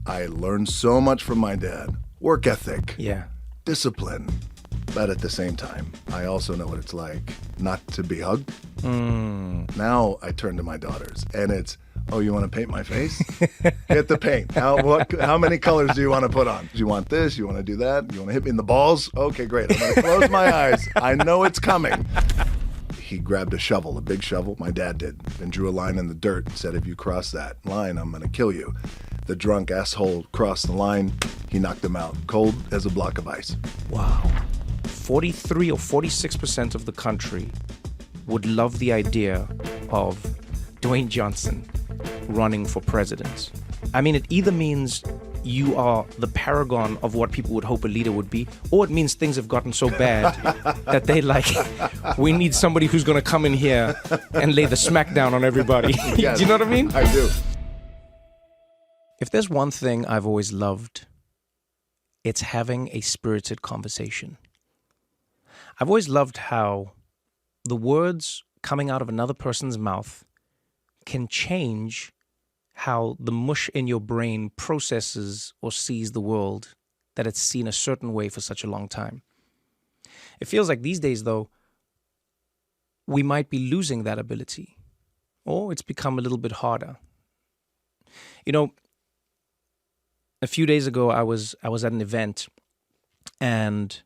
I learned so much from my dad. Work ethic. Yeah. Discipline. But at the same time, I also know what it's like not to be hugged. Now I turn to my daughters, and it's, oh, you want to paint my face? Get the paint. How many colors do you want to put on? Do you want this? You want to do that? You want to hit me in the balls? Okay, great. I'm going to close my eyes. I know it's coming. He grabbed a shovel, a big shovel, my dad did, and drew a line in the dirt and said, if you cross that line, I'm going to kill you. The drunk asshole crossed the line. He knocked him out, cold as a block of ice. Wow. 43 or 46% of the country would love the idea of Dwayne Johnson running for president. I mean, it either means you are the paragon of what people would hope a leader would be, or it means things have gotten so bad that they we need somebody who's going to come in here and lay the smackdown on everybody. Yes, do you know what I mean? I do. If there's one thing I've always loved, it's having a spirited conversation. I've always loved how the words coming out of another person's mouth can change how the mush in your brain processes or sees the world that it's seen a certain way for such a long time. It feels like these days, though, we might be losing that ability, or it's become a little bit harder. You know, a few days ago, I was at an event, and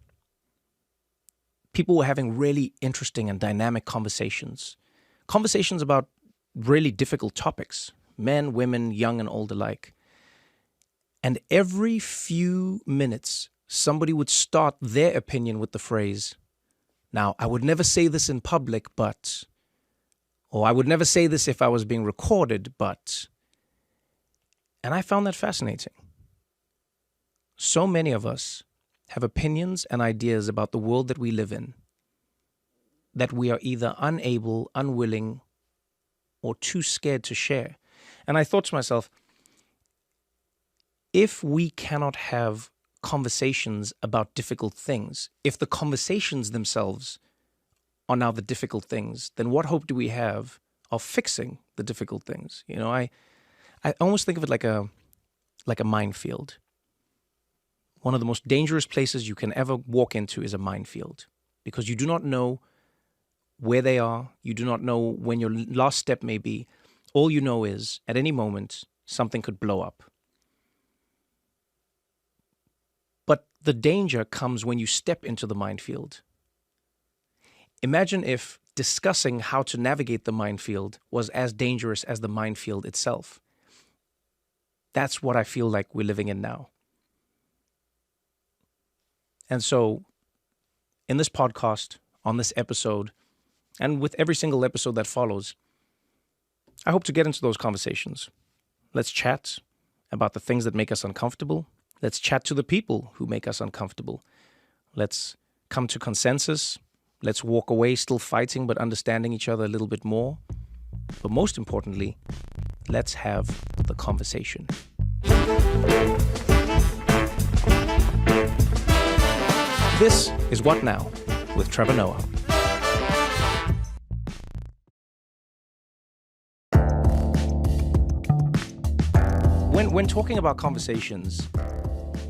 people were having really interesting and dynamic conversations about really difficult topics, men, women, young and old alike. And every few minutes, somebody would start their opinion with the phrase, now, I would never say this in public, but, or I would never say this if I was being recorded, but. And I found that fascinating. So many of us have opinions and ideas about the world that we live in that we are either unable, unwilling, or too scared to share. And I thought to myself, if we cannot have conversations about difficult things, if the conversations themselves are now the difficult things, then what hope do we have of fixing the difficult things? You know, I almost think of it like a minefield. One of the most dangerous places you can ever walk into is a minefield, because you do not know where they are. You do not know when your last step may be. All you know is at any moment, something could blow up. But the danger comes when you step into the minefield. Imagine if discussing how to navigate the minefield was as dangerous as the minefield itself. That's what I feel like we're living in now. And so, in this podcast, on this episode, and with every single episode that follows, I hope to get into those conversations. Let's chat about the things that make us uncomfortable. Let's chat to the people who make us uncomfortable. Let's come to consensus. Let's walk away still fighting but understanding each other a little bit more. But most importantly, let's have the conversation. This is What Now with Trevor Noah. When talking about conversations,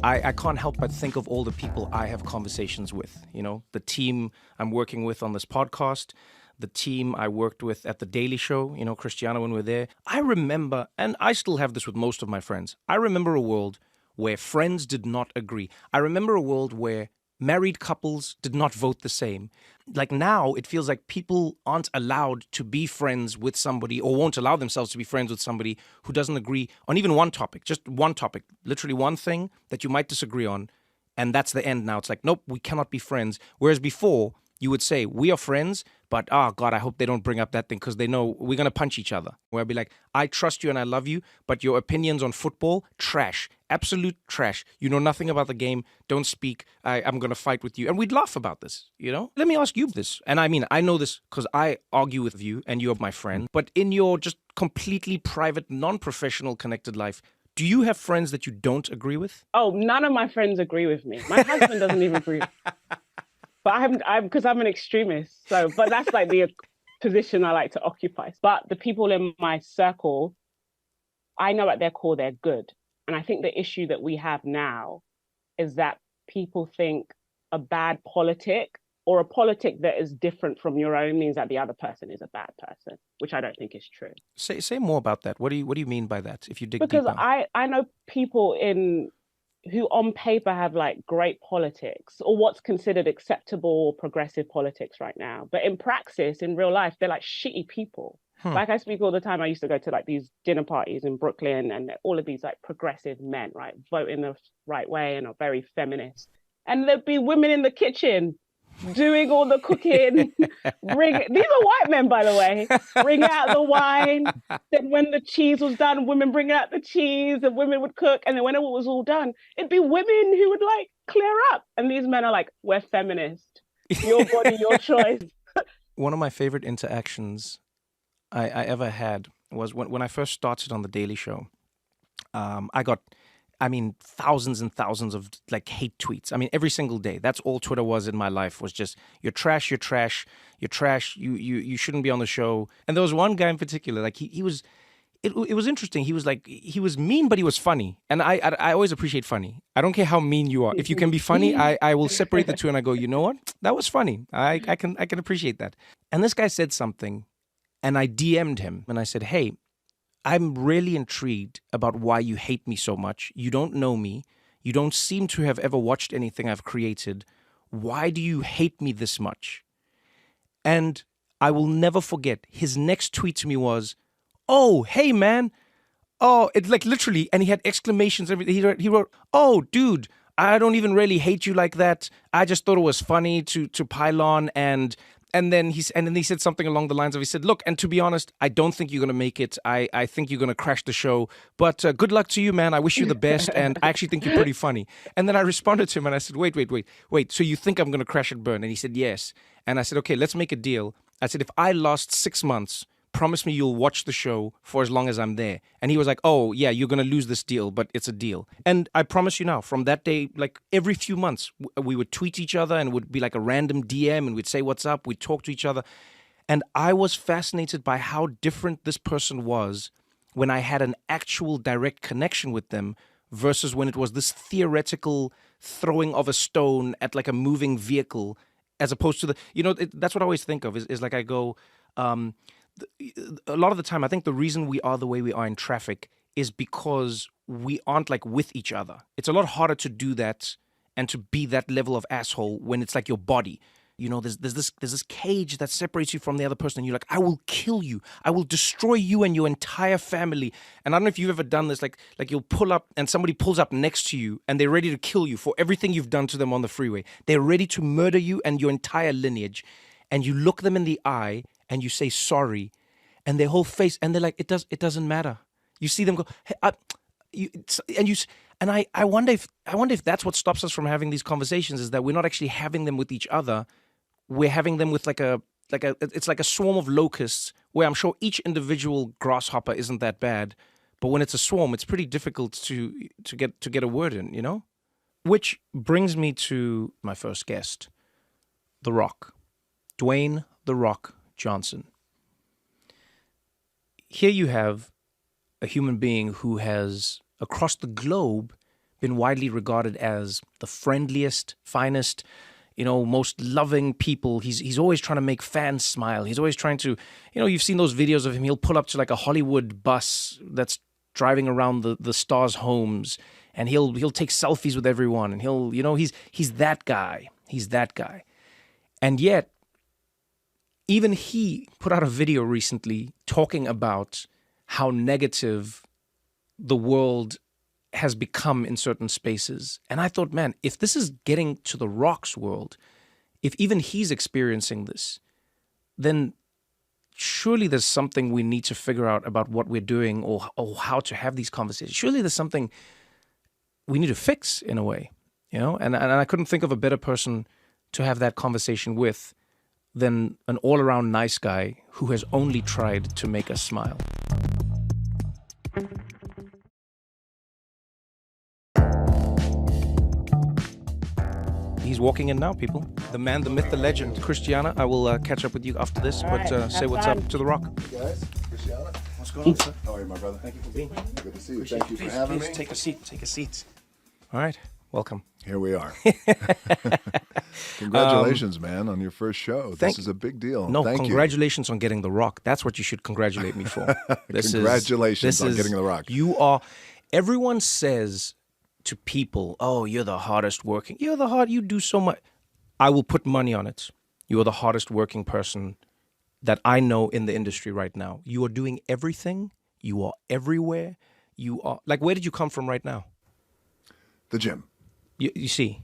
I can't help but think of all the people I have conversations with. You know, the team I'm working with on this podcast, the team I worked with at The Daily Show, you know, Christiana, when we were there. I remember, and I still have this with most of my friends, I remember a world where friends did not agree. I remember a world where married couples did not vote the same. Like now, it feels like people aren't allowed to be friends with somebody, or won't allow themselves to be friends with somebody who doesn't agree on even one topic, just one topic, literally one thing that you might disagree on. And that's the end now. It's like, nope, we cannot be friends. Whereas before, you would say, we are friends, but, oh, God, I hope they don't bring up that thing because they know we're going to punch each other. Where I'd be like, I trust you and I love you, but your opinions on football, trash, absolute trash. You know nothing about the game. Don't speak. I'm going to fight with you. And we'd laugh about this, you know? Let me ask you this. And I mean, I know this because I argue with you and you're my friend. But in your just completely private, non-professional connected life, do you have friends that you don't agree with? Oh, none of my friends agree with me. My husband doesn't even agree. But because I'm an extremist. So, but that's like the position I like to occupy. But the people in my circle, I know at their core, they're good. And I think the issue that we have now is that people think a bad politic or a politic that is different from your own means that the other person is a bad person, which I don't think is true. Say more about that. What do you mean by that? If you dig Because deeper. I know people who on paper have like great politics or what's considered acceptable or progressive politics right now, but in praxis, in real life, they're like shitty people. Like I speak all the time. I used to go to like these dinner parties in Brooklyn, and all of these like progressive men, right, vote in the right way and are very feminist. And there'd be women in the kitchen doing all the cooking. These are white men, by the way. Bring out the wine. Then when the cheese was done, women bring out the cheese, and women would cook. And then when it was all done, it'd be women who would like clear up. And these men are like, we're feminist. Your body, your choice. One of my favorite interactions I ever had was when I first started on The Daily Show. I got, thousands and thousands of like hate tweets. I mean, every single day. That's all Twitter was in my life, was just, you're trash, you're trash, you're trash, you shouldn't be on the show. And there was one guy in particular, like he was, it was interesting. He was like, he was mean, but he was funny. And I always appreciate funny. I don't care how mean you are. If you can be funny, I will separate the two and I go, you know what? That was funny. I can appreciate that. And this guy said something, and I DM'd him and I said, hey, I'm really intrigued about why you hate me so much. You don't know me. You don't seem to have ever watched anything I've created. Why do you hate me this much? And I will never forget, his next tweet to me was, oh, hey, man. Oh, it's like literally, and he had exclamations. Everything. He wrote, oh, dude, I don't even really hate you like that. I just thought it was funny to pile on. And then he said something along the lines of, he said, look, and to be honest, I don't think you're going to make it. I think you're going to crash the show. But good luck to you, man. I wish you the best. And I actually think you're pretty funny. And then I responded to him and I said, wait. So you think I'm going to crash and burn? And he said, yes. And I said, okay, let's make a deal. I said, if I last 6 months, promise me you'll watch the show for as long as I'm there. And he was like, oh, yeah, you're going to lose this deal, but it's a deal. And I promise you now, from that day, like every few months, we would tweet each other and it would be like a random DM and we'd say, what's up? We'd talk to each other. And I was fascinated by how different this person was when I had an actual direct connection with them versus when it was this theoretical throwing of a stone at like a moving vehicle, as opposed to that's what I always think of is like I go, a lot of the time, I think the reason we are the way we are in traffic is because we aren't like with each other. It's a lot harder to do that and to be that level of asshole when it's like your body. You know, there's this cage that separates you from the other person, and you're like, I will kill you. I will destroy you and your entire family. And I don't know if you've ever done this, like you'll pull up and somebody pulls up next to you and they're ready to kill you for everything you've done to them on the freeway. They're ready to murder you and your entire lineage. And you look them in the eye and you say sorry, and their whole face, and they're like, it doesn't matter. You see them go, hey, I wonder if that's what stops us from having these conversations, is that we're not actually having them with each other. We're having them with it's like a swarm of locusts, where I'm sure each individual grasshopper isn't that bad, but when it's a swarm, it's pretty difficult to get a word in, you know? Which brings me to my first guest, The Rock, Dwayne "The Rock" Johnson. Here you have a human being who has, across the globe, been widely regarded as the friendliest, finest, most loving people. He's always trying to make fans smile. He's always trying to, you've seen those videos of him. He'll pull up to like a Hollywood bus that's driving around the stars' homes, and he'll take selfies with everyone, and he's that guy. He's that guy. And yet, even he put out a video recently talking about how negative the world has become in certain spaces. And I thought, man, if this is getting to The Rock's world, if even he's experiencing this, then surely there's something we need to figure out about what we're doing or how to have these conversations. Surely there's something we need to fix in a way, And I couldn't think of a better person to have that conversation with than an all-around nice guy who has only tried to make us smile. He's walking in now, people. The man, the myth, the legend. Christiana, I will catch up with you after this, but say what's up to The Rock. Hey guys, Christiana. What's going on, sir? How are you, my brother? Thank you for being here. Good to see you. Thank you for having me. Take a seat. Take a seat. All right. Welcome. Here we are. Congratulations, man, on your first show. This is a big deal. No, Thank congratulations on getting The Rock. That's what you should congratulate me for. Congratulations on getting The Rock. You are. Everyone says to people, "Oh, you're the hardest working. You do so much." I will put money on it. You are the hardest working person that I know in the industry right now. You are doing everything. You are everywhere. You are like, where did you come from right now? The gym. You see,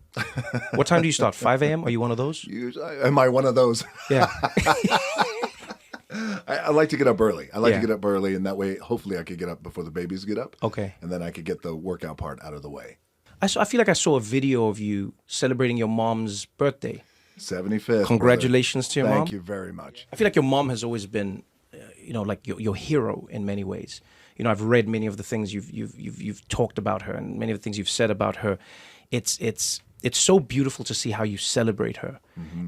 what time do you start? 5 a.m.? Are you one of those? Am I one of those? Yeah. I like to get up early. I get up early, and that way, hopefully, I could get up before the babies get up. Okay. And then I could get the workout part out of the way. I feel like I saw a video of you celebrating your mom's birthday. 75th. Congratulations to your mom. Thank you very much. I feel like your mom has always been, like your hero in many ways. You know, I've read many of the things you've talked about her, and many of the things you've said about her. It's so beautiful to see how you celebrate her,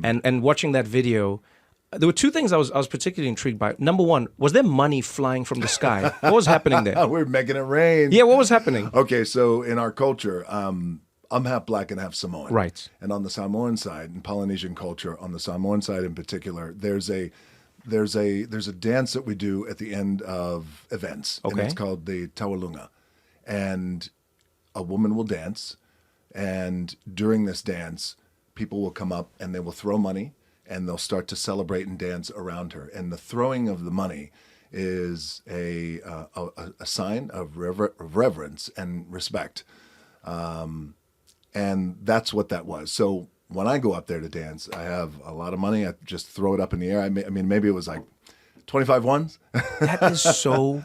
and watching that video. There were two things I was particularly intrigued by. Number one, was there money flying from the sky? What was happening there? We're making it rain. Yeah, what was happening? Okay, so in our culture, I'm half black and half Samoan. Right. And on the Samoan side, in Polynesian culture, on the Samoan side in particular, there's a dance that we do at the end of events. Okay. And it's called the Tawalunga. And a woman will dance, and during this dance, people will come up and they will throw money, and they'll start to celebrate and dance around her. And the throwing of the money is a sign of reverence and respect. And that's what that was. So when I go up there to dance, I have a lot of money. I just throw it up in the air. I mean, maybe it was like 25 ones. That is so...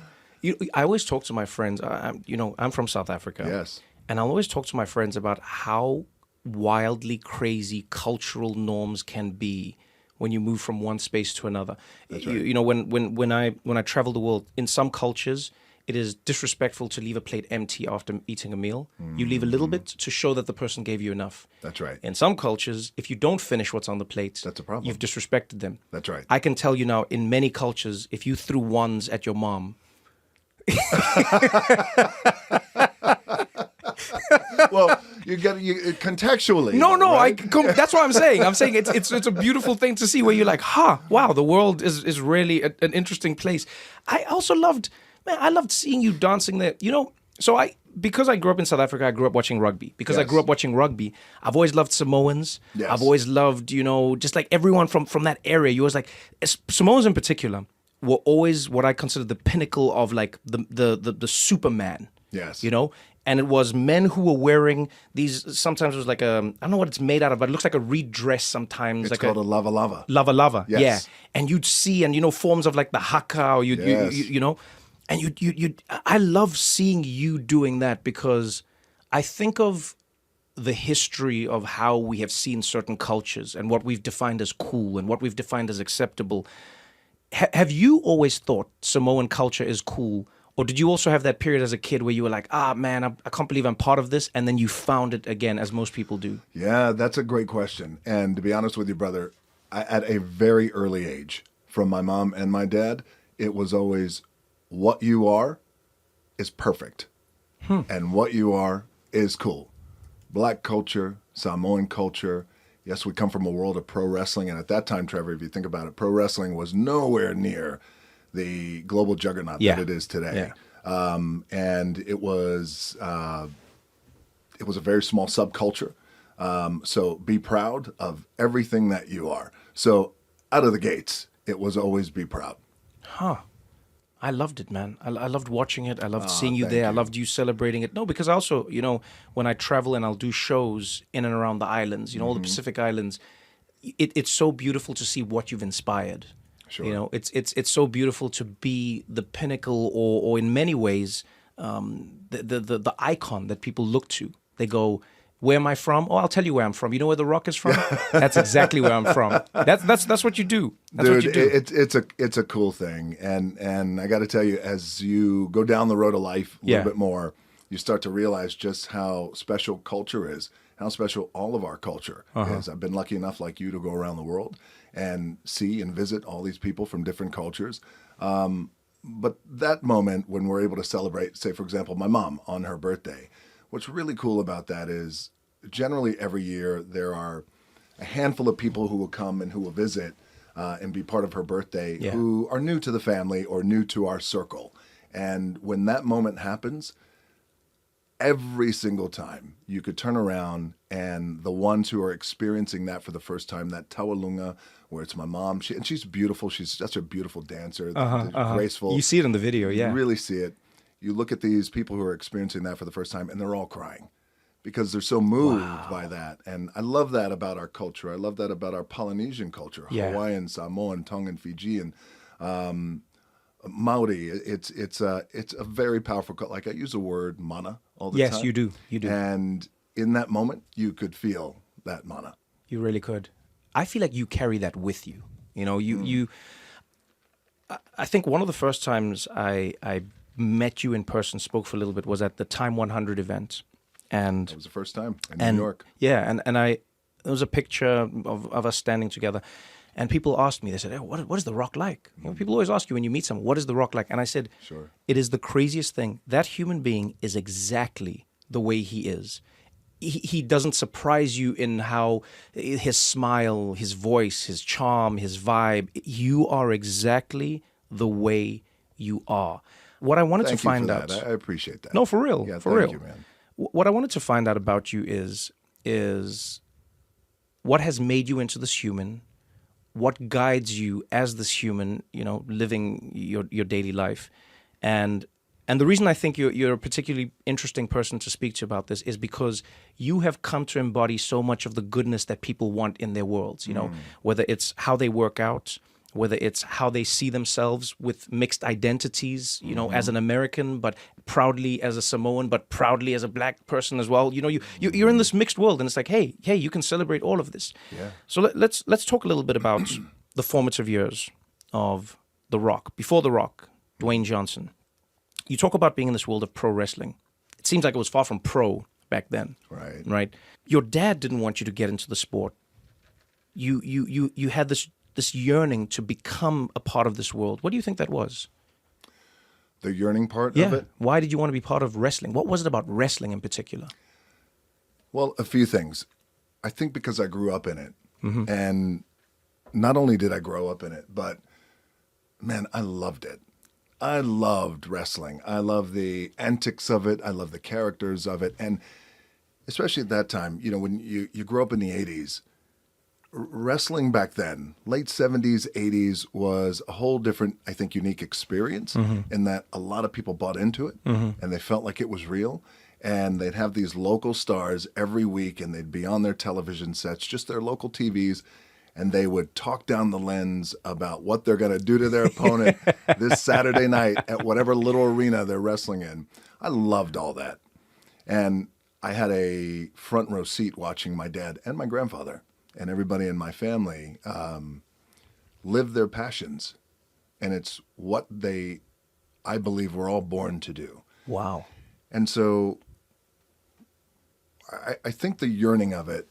I always talk to my friends. I'm from South Africa. Yes. And I'll always talk to my friends about how wildly crazy cultural norms can be when you move from one space to another. That's right. When I travel the world, in some cultures, it is disrespectful to leave a plate empty after eating a meal. You leave a little bit to show that the person gave you enough. That's right. In some cultures, if you don't finish what's on the plate, that's a problem. You've disrespected them. That's right. I can tell you now, in many cultures, if you threw ones at your mom, well, you contextually. No, right? That's what I'm saying. I'm saying it's a beautiful thing to see where you're like, wow, the world is really an interesting place. I also loved seeing you dancing there. Because I grew up in South Africa, I grew up watching rugby. Because I grew up watching rugby, I've always loved Samoans. Yes. I've always loved, just like everyone from that area. You always like Samoans in particular were always what I consider the pinnacle of like the Superman. Yes. And it was men who were wearing these, sometimes it was like I don't know what it's made out of, but it looks like a red dress sometimes. It's like called a lava lava. Lava lava, yes. Yeah. And you'd see, and forms of like the haka, or I love seeing you doing that, because I think of the history of how we have seen certain cultures and what we've defined as cool and what we've defined as acceptable. Have you always thought Samoan culture is cool? Or did you also have that period as a kid where you were like, man, I can't believe I'm part of this, and then you found it again, as most people do? Yeah, that's a great question. And to be honest with you, brother, at a very early age, from my mom and my dad, it was always, what you are is perfect. And what you are is cool. Black culture, Samoan culture. Yes, we come from a world of pro wrestling. And at that time, Trevor, if you think about it, pro wrestling was nowhere near the global juggernaut that it is today. Yeah. And it was a very small subculture. So be proud of everything that you are. So out of the gates, it was always be proud. I loved it, man. I loved watching it. I loved seeing you there. I loved you celebrating it. No, because also, when I travel and I'll do shows in and around the islands, all the Pacific Islands, it's so beautiful to see what you've inspired. Sure. It's so beautiful to be the pinnacle, or in many ways, the icon that people look to. They go, where am I from? Oh, I'll tell you where I'm from. You know where The Rock is from? That's exactly where I'm from. That's what you do. That's what you do. It's a cool thing, and I got to tell you, as you go down the road of life a little bit more, you start to realize just how special culture is, how special all of our culture is. I've been lucky enough, like you, to go around the world and see and visit all these people from different cultures. But that moment when we're able to celebrate, say, for example, my mom on her birthday, what's really cool about that is generally every year there are a handful of people who will come and who will visit and be part of her birthday who are new to the family or new to our circle. And when that moment happens, every single time you could turn around and the ones who are experiencing that for the first time, that tawalunga, where it's my mom, and she's beautiful. She's such a beautiful dancer, graceful. You see it in the video, yeah. You really see it. You look at these people who are experiencing that for the first time and they're all crying because they're so moved by that. And I love that about our culture. I love that about our Polynesian culture, Hawaiian, Samoan, Tongan, Fijian, Maori. It's a very powerful, like I use the word mana all the time. Yes, you do. You do. And in that moment, you could feel that mana. You really could. I feel like you carry that with you. You know, I think one of the first times I met you in person, spoke for a little bit, was at the Time 100 event. And it was the first time in New York. Yeah, and there was a picture of us standing together. And people asked me, they said, hey, what is The Rock like? You know, people always ask you when you meet someone, what is The Rock like? And I said, sure. It is the craziest thing. That human being is exactly the way he is. He doesn't surprise you in how his smile, his voice, his charm, his vibe. You are exactly the way you are. What I wanted to find out. I appreciate that. No, for real. Yeah, for real. Thank you, man. What I wanted to find out about you is what has made you into this human, what guides you as this human, you know, living your daily life. And the reason I think you're a particularly interesting person to speak to about this is because you have come to embody so much of the goodness that people want in their worlds, you know, whether it's how they work out, whether it's how they see themselves with mixed identities, you know, as an American, but proudly as a Samoan, but proudly as a black person as well. You know, you're in this mixed world, and it's like, hey, you can celebrate all of this. Yeah. So let's talk a little bit about the formative years of The Rock. Before The Rock, Dwayne Johnson. You talk about being in this world of pro wrestling. It seems like it was far from pro back then. Right. Right. Your dad didn't want you to get into the sport. You had this yearning to become a part of this world. What do you think that was? The yearning part of it? Why did you want to be part of wrestling? What was it about wrestling in particular? Well, a few things. I think because I grew up in it. And not only did I grow up in it, but man, I loved it. I loved wrestling. I love the antics of it. I love the characters of it. And especially at that time, you know, when you grew up in the 80s, wrestling back then, late 70s, 80s, was a whole different, I think, unique experience in that a lot of people bought into it and they felt like it was real. And they'd have these local stars every week and they'd be on their television sets, just their local TVs, and they would talk down the lens about what they're going to do to their opponent this Saturday night at whatever little arena they're wrestling in. I loved all that. And I had a front row seat watching my dad and my grandfather and everybody in my family live their passions. And it's what I believe we're all born to do. Wow. And so I think the yearning of it,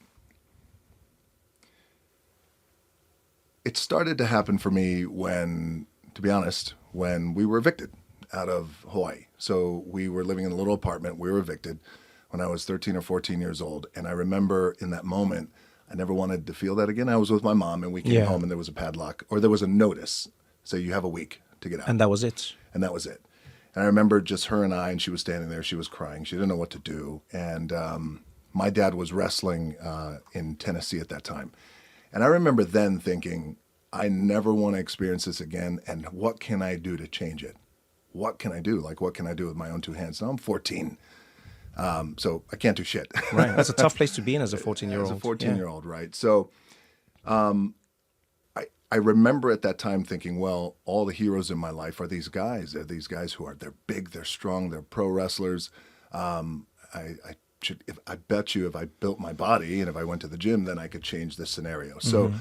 it started to happen for me when, to be honest, when we were evicted out of Hawaii. So we were living in a little apartment. We were evicted when I was 13 or 14 years old. And I remember in that moment, I never wanted to feel that again. I was with my mom and we came home and there was a padlock or there was a notice. So you have a week to get out. And that was it. And that was it. And I remember just her and I, and she was standing there. She was crying. She didn't know what to do. And my dad was wrestling in Tennessee at that time. And I remember then thinking, I never want to experience this again. And what can I do to change it? What can I do? Like, what can I do with my own two hands? Now I'm 14. So I can't do shit. Right. That's a tough place to be in as a 14-year-old. As a 14-year-old, right? So I remember at that time thinking, well, all the heroes in my life are these guys. They're these guys they're big, they're strong, they're pro wrestlers. I bet you if I built my body and if I went to the gym, then I could change this scenario. So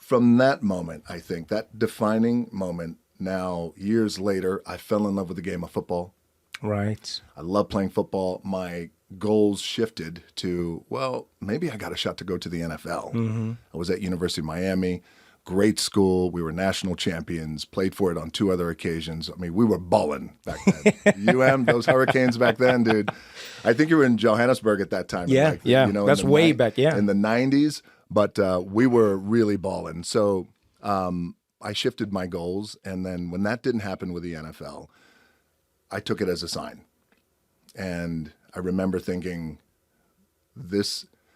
from that moment, I think that defining moment, now years later, I fell in love with the game of football. Right. I love playing football. My goals shifted to, well, maybe I got a shot to go to the NFL. I was at University of Miami, Great school. We were national champions, played for it on 2 other occasions. I mean, we were balling back then. Those Hurricanes back then, dude. I think you were in Johannesburg at that time. Yeah, that's way back, in the 90s. But we were really balling. So I shifted my goals. And then when that didn't happen with the NFL, I took it as a sign. And I remember thinking,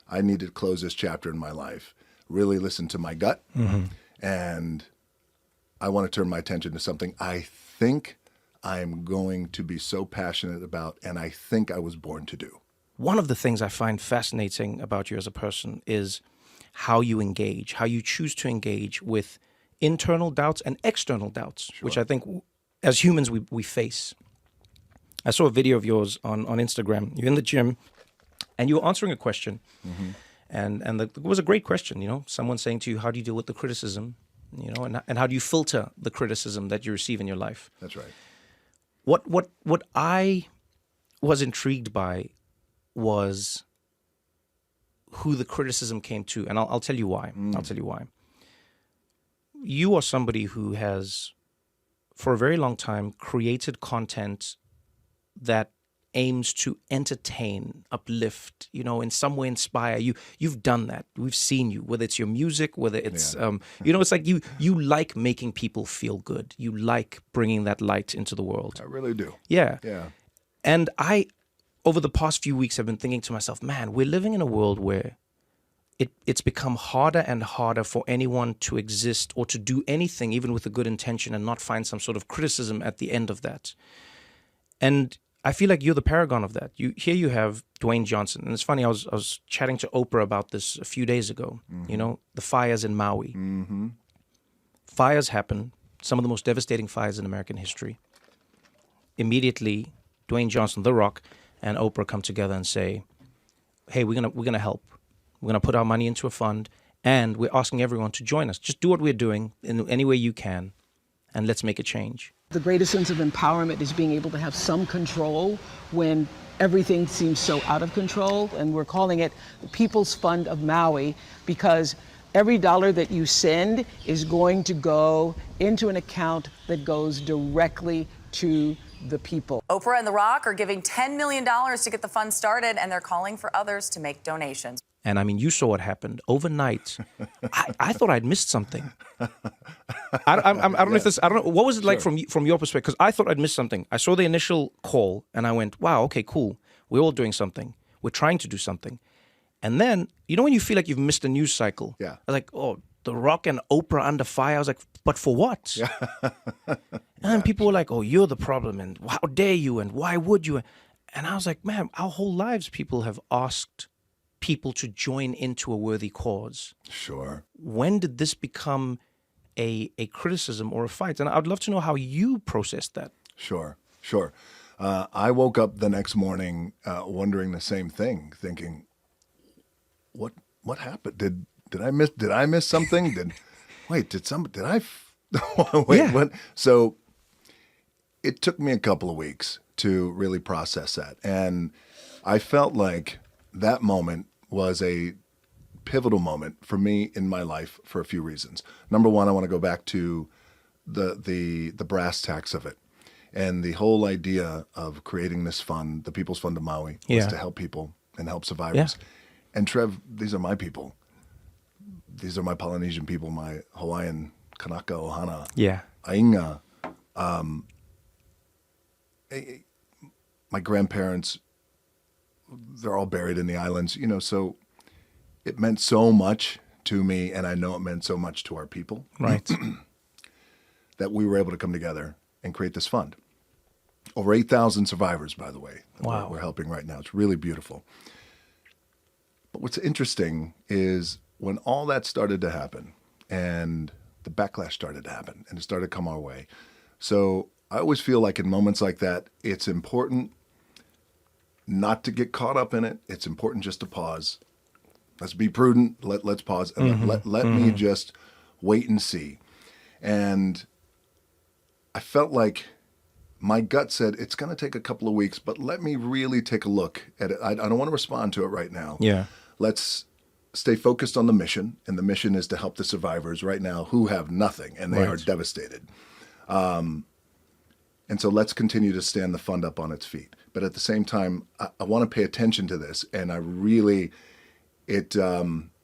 I need to close this chapter in my life, really listen to my gut. And I want to turn my attention to something I think I'm going to be so passionate about, and I think I was born to do. One of the things I find fascinating about you as a person is how you engage, how you choose to engage with internal doubts and external doubts, which I think as humans we face. I saw a video of yours on Instagram. You're in the gym and you were answering a question. And it was a great question, you know, someone saying to you, how do you deal with the criticism, you know, and how do you filter the criticism that you receive in your life? That's right. What I was intrigued by was who the criticism came to, and I'll tell you why. I'll tell you why. You are somebody who has, for a very long time, created content that aims to entertain, uplift, you know, in some way inspire you. You've done that. We've seen you, whether it's your music, whether it's, you know, it's like you like making people feel good. You like bringing that light into the world. I really do. Yeah. Yeah. And over the past few weeks, I've been thinking to myself, man, we're living in a world where it's become harder and harder for anyone to exist or to do anything, even with a good intention, and not find some sort of criticism at the end of that. And I feel like you're the paragon of that. Here you have Dwayne Johnson. And it's funny, I was chatting to Oprah about this a few days ago. You know, the fires in Maui. Fires happen, some of the most devastating fires in American history. Immediately, Dwayne Johnson, The Rock, and Oprah come together and say, hey, we're gonna help. We're gonna put our money into a fund, and we're asking everyone to join us. Just do what we're doing in any way you can, and let's make a change. The greatest sense of empowerment is being able to have some control when everything seems so out of control. And we're calling it the People's Fund of Maui because every dollar that you send is going to go into an account that goes directly to the people. Oprah and The Rock are giving $10 million to get the fund started, and they're calling for others to make donations. And I mean, you saw what happened overnight. I thought I'd missed something. I don't know if this. I don't know. What was it like from your perspective? Because I thought I'd missed something. I saw the initial call and I went, "Wow, okay, cool. We're all doing something. We're trying to do something." And then, you know, when you feel like you've missed a news cycle. Yeah. I was like, "Oh, The Rock and Oprah under fire." I was like, "But for what?" Yeah. And people were like, "Oh, you're the problem, and how dare you, and why would you?" And I was like, "Man, our whole lives, people have asked people to join into a worthy cause." Sure. When did this become a criticism or a fight? And I'd love to know how you processed that. Sure. I woke up the next morning wondering the same thing, thinking, what happened? Did I miss something? Did I? Wait, Yeah. what? So it took me a couple of weeks to really process that, and I felt like that moment was a pivotal moment for me in my life for a few reasons. Number one, I want to go back to the brass tacks of it. And the whole idea of creating this fund, the People's Fund of Maui, was to help people and help survivors. Yeah. And Trev, these are my people. These are my Polynesian people, my Hawaiian, Kanaka, Ohana, Ainga. My grandparents, they're all buried in the islands, you know, so it meant so much to me, and I know it meant so much to our people. Right. That we were able to come together and create this fund. Over 8,000 survivors, by the way. Wow. We're helping right now. It's really beautiful. But what's interesting is when all that started to happen and the backlash started to happen and it started to come our way. So I always feel like in moments like that, it's important not to get caught up in it. It's important just to pause. Let's be prudent. Let's pause and let me just wait and see. And I felt like my gut said it's going to take a couple of weeks, but let me really take a look at it. I don't want to respond to it right now. Yeah. Let's stay focused on the mission, and the mission is to help the survivors right now who have nothing, and they are devastated. And so let's continue to stand the fund up on its feet. But at the same time, I want to pay attention to this, and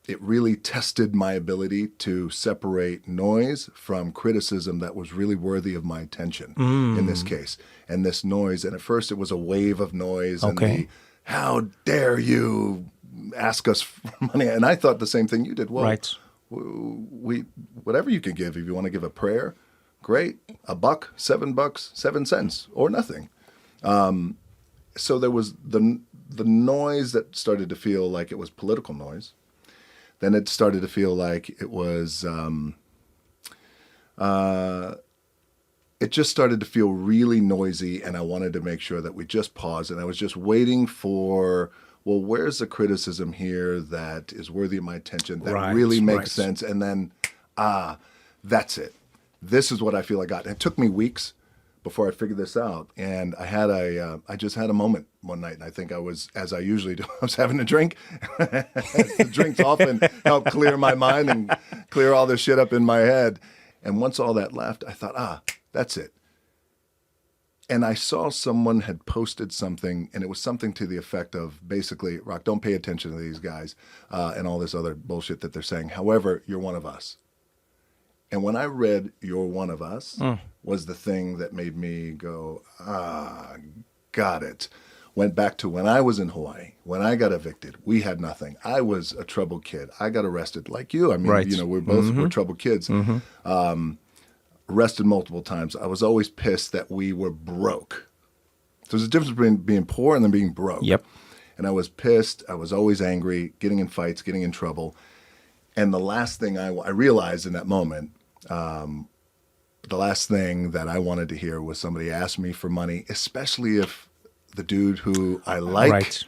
it really tested my ability to separate noise from criticism that was really worthy of my attention in this case. And this noise, and at first it was a wave of noise, and how dare you ask us for money? And I thought the same thing you did. Well, we whatever you can give. If you want to give a prayer, great. $1, $7, 7 cents, or nothing. So there was the noise that started to feel like it was political noise. Then it started to feel like it was, it just started to feel really noisy, and I wanted to make sure that we just paused, and I was just waiting for, well, where's the criticism here that is worthy of my attention, that really makes sense, and then, that's it. This is what I feel I got. And it took me weeks before I figured this out, and I just had a moment one night, and I think I was, as I usually do, I was having a drink. The drinks often help clear my mind and clear all this shit up in my head. And once all that left, I thought, that's it. And I saw someone had posted something, and it was something to the effect of basically, Rock, don't pay attention to these guys and all this other bullshit that they're saying. However, you're one of us. And when I read "You're One of Us" was the thing that made me go, got it. Went back to when I was in Hawaii, when I got evicted. We had nothing. I was a troubled kid. I got arrested like you. I mean, we're troubled kids. Arrested multiple times. I was always pissed that we were broke. So there's a difference between being poor and then being broke. Yep. And I was pissed. I was always angry, getting in fights, getting in trouble. And the last thing I realized in that moment, the last thing that I wanted to hear was somebody ask me for money, especially if the dude who I like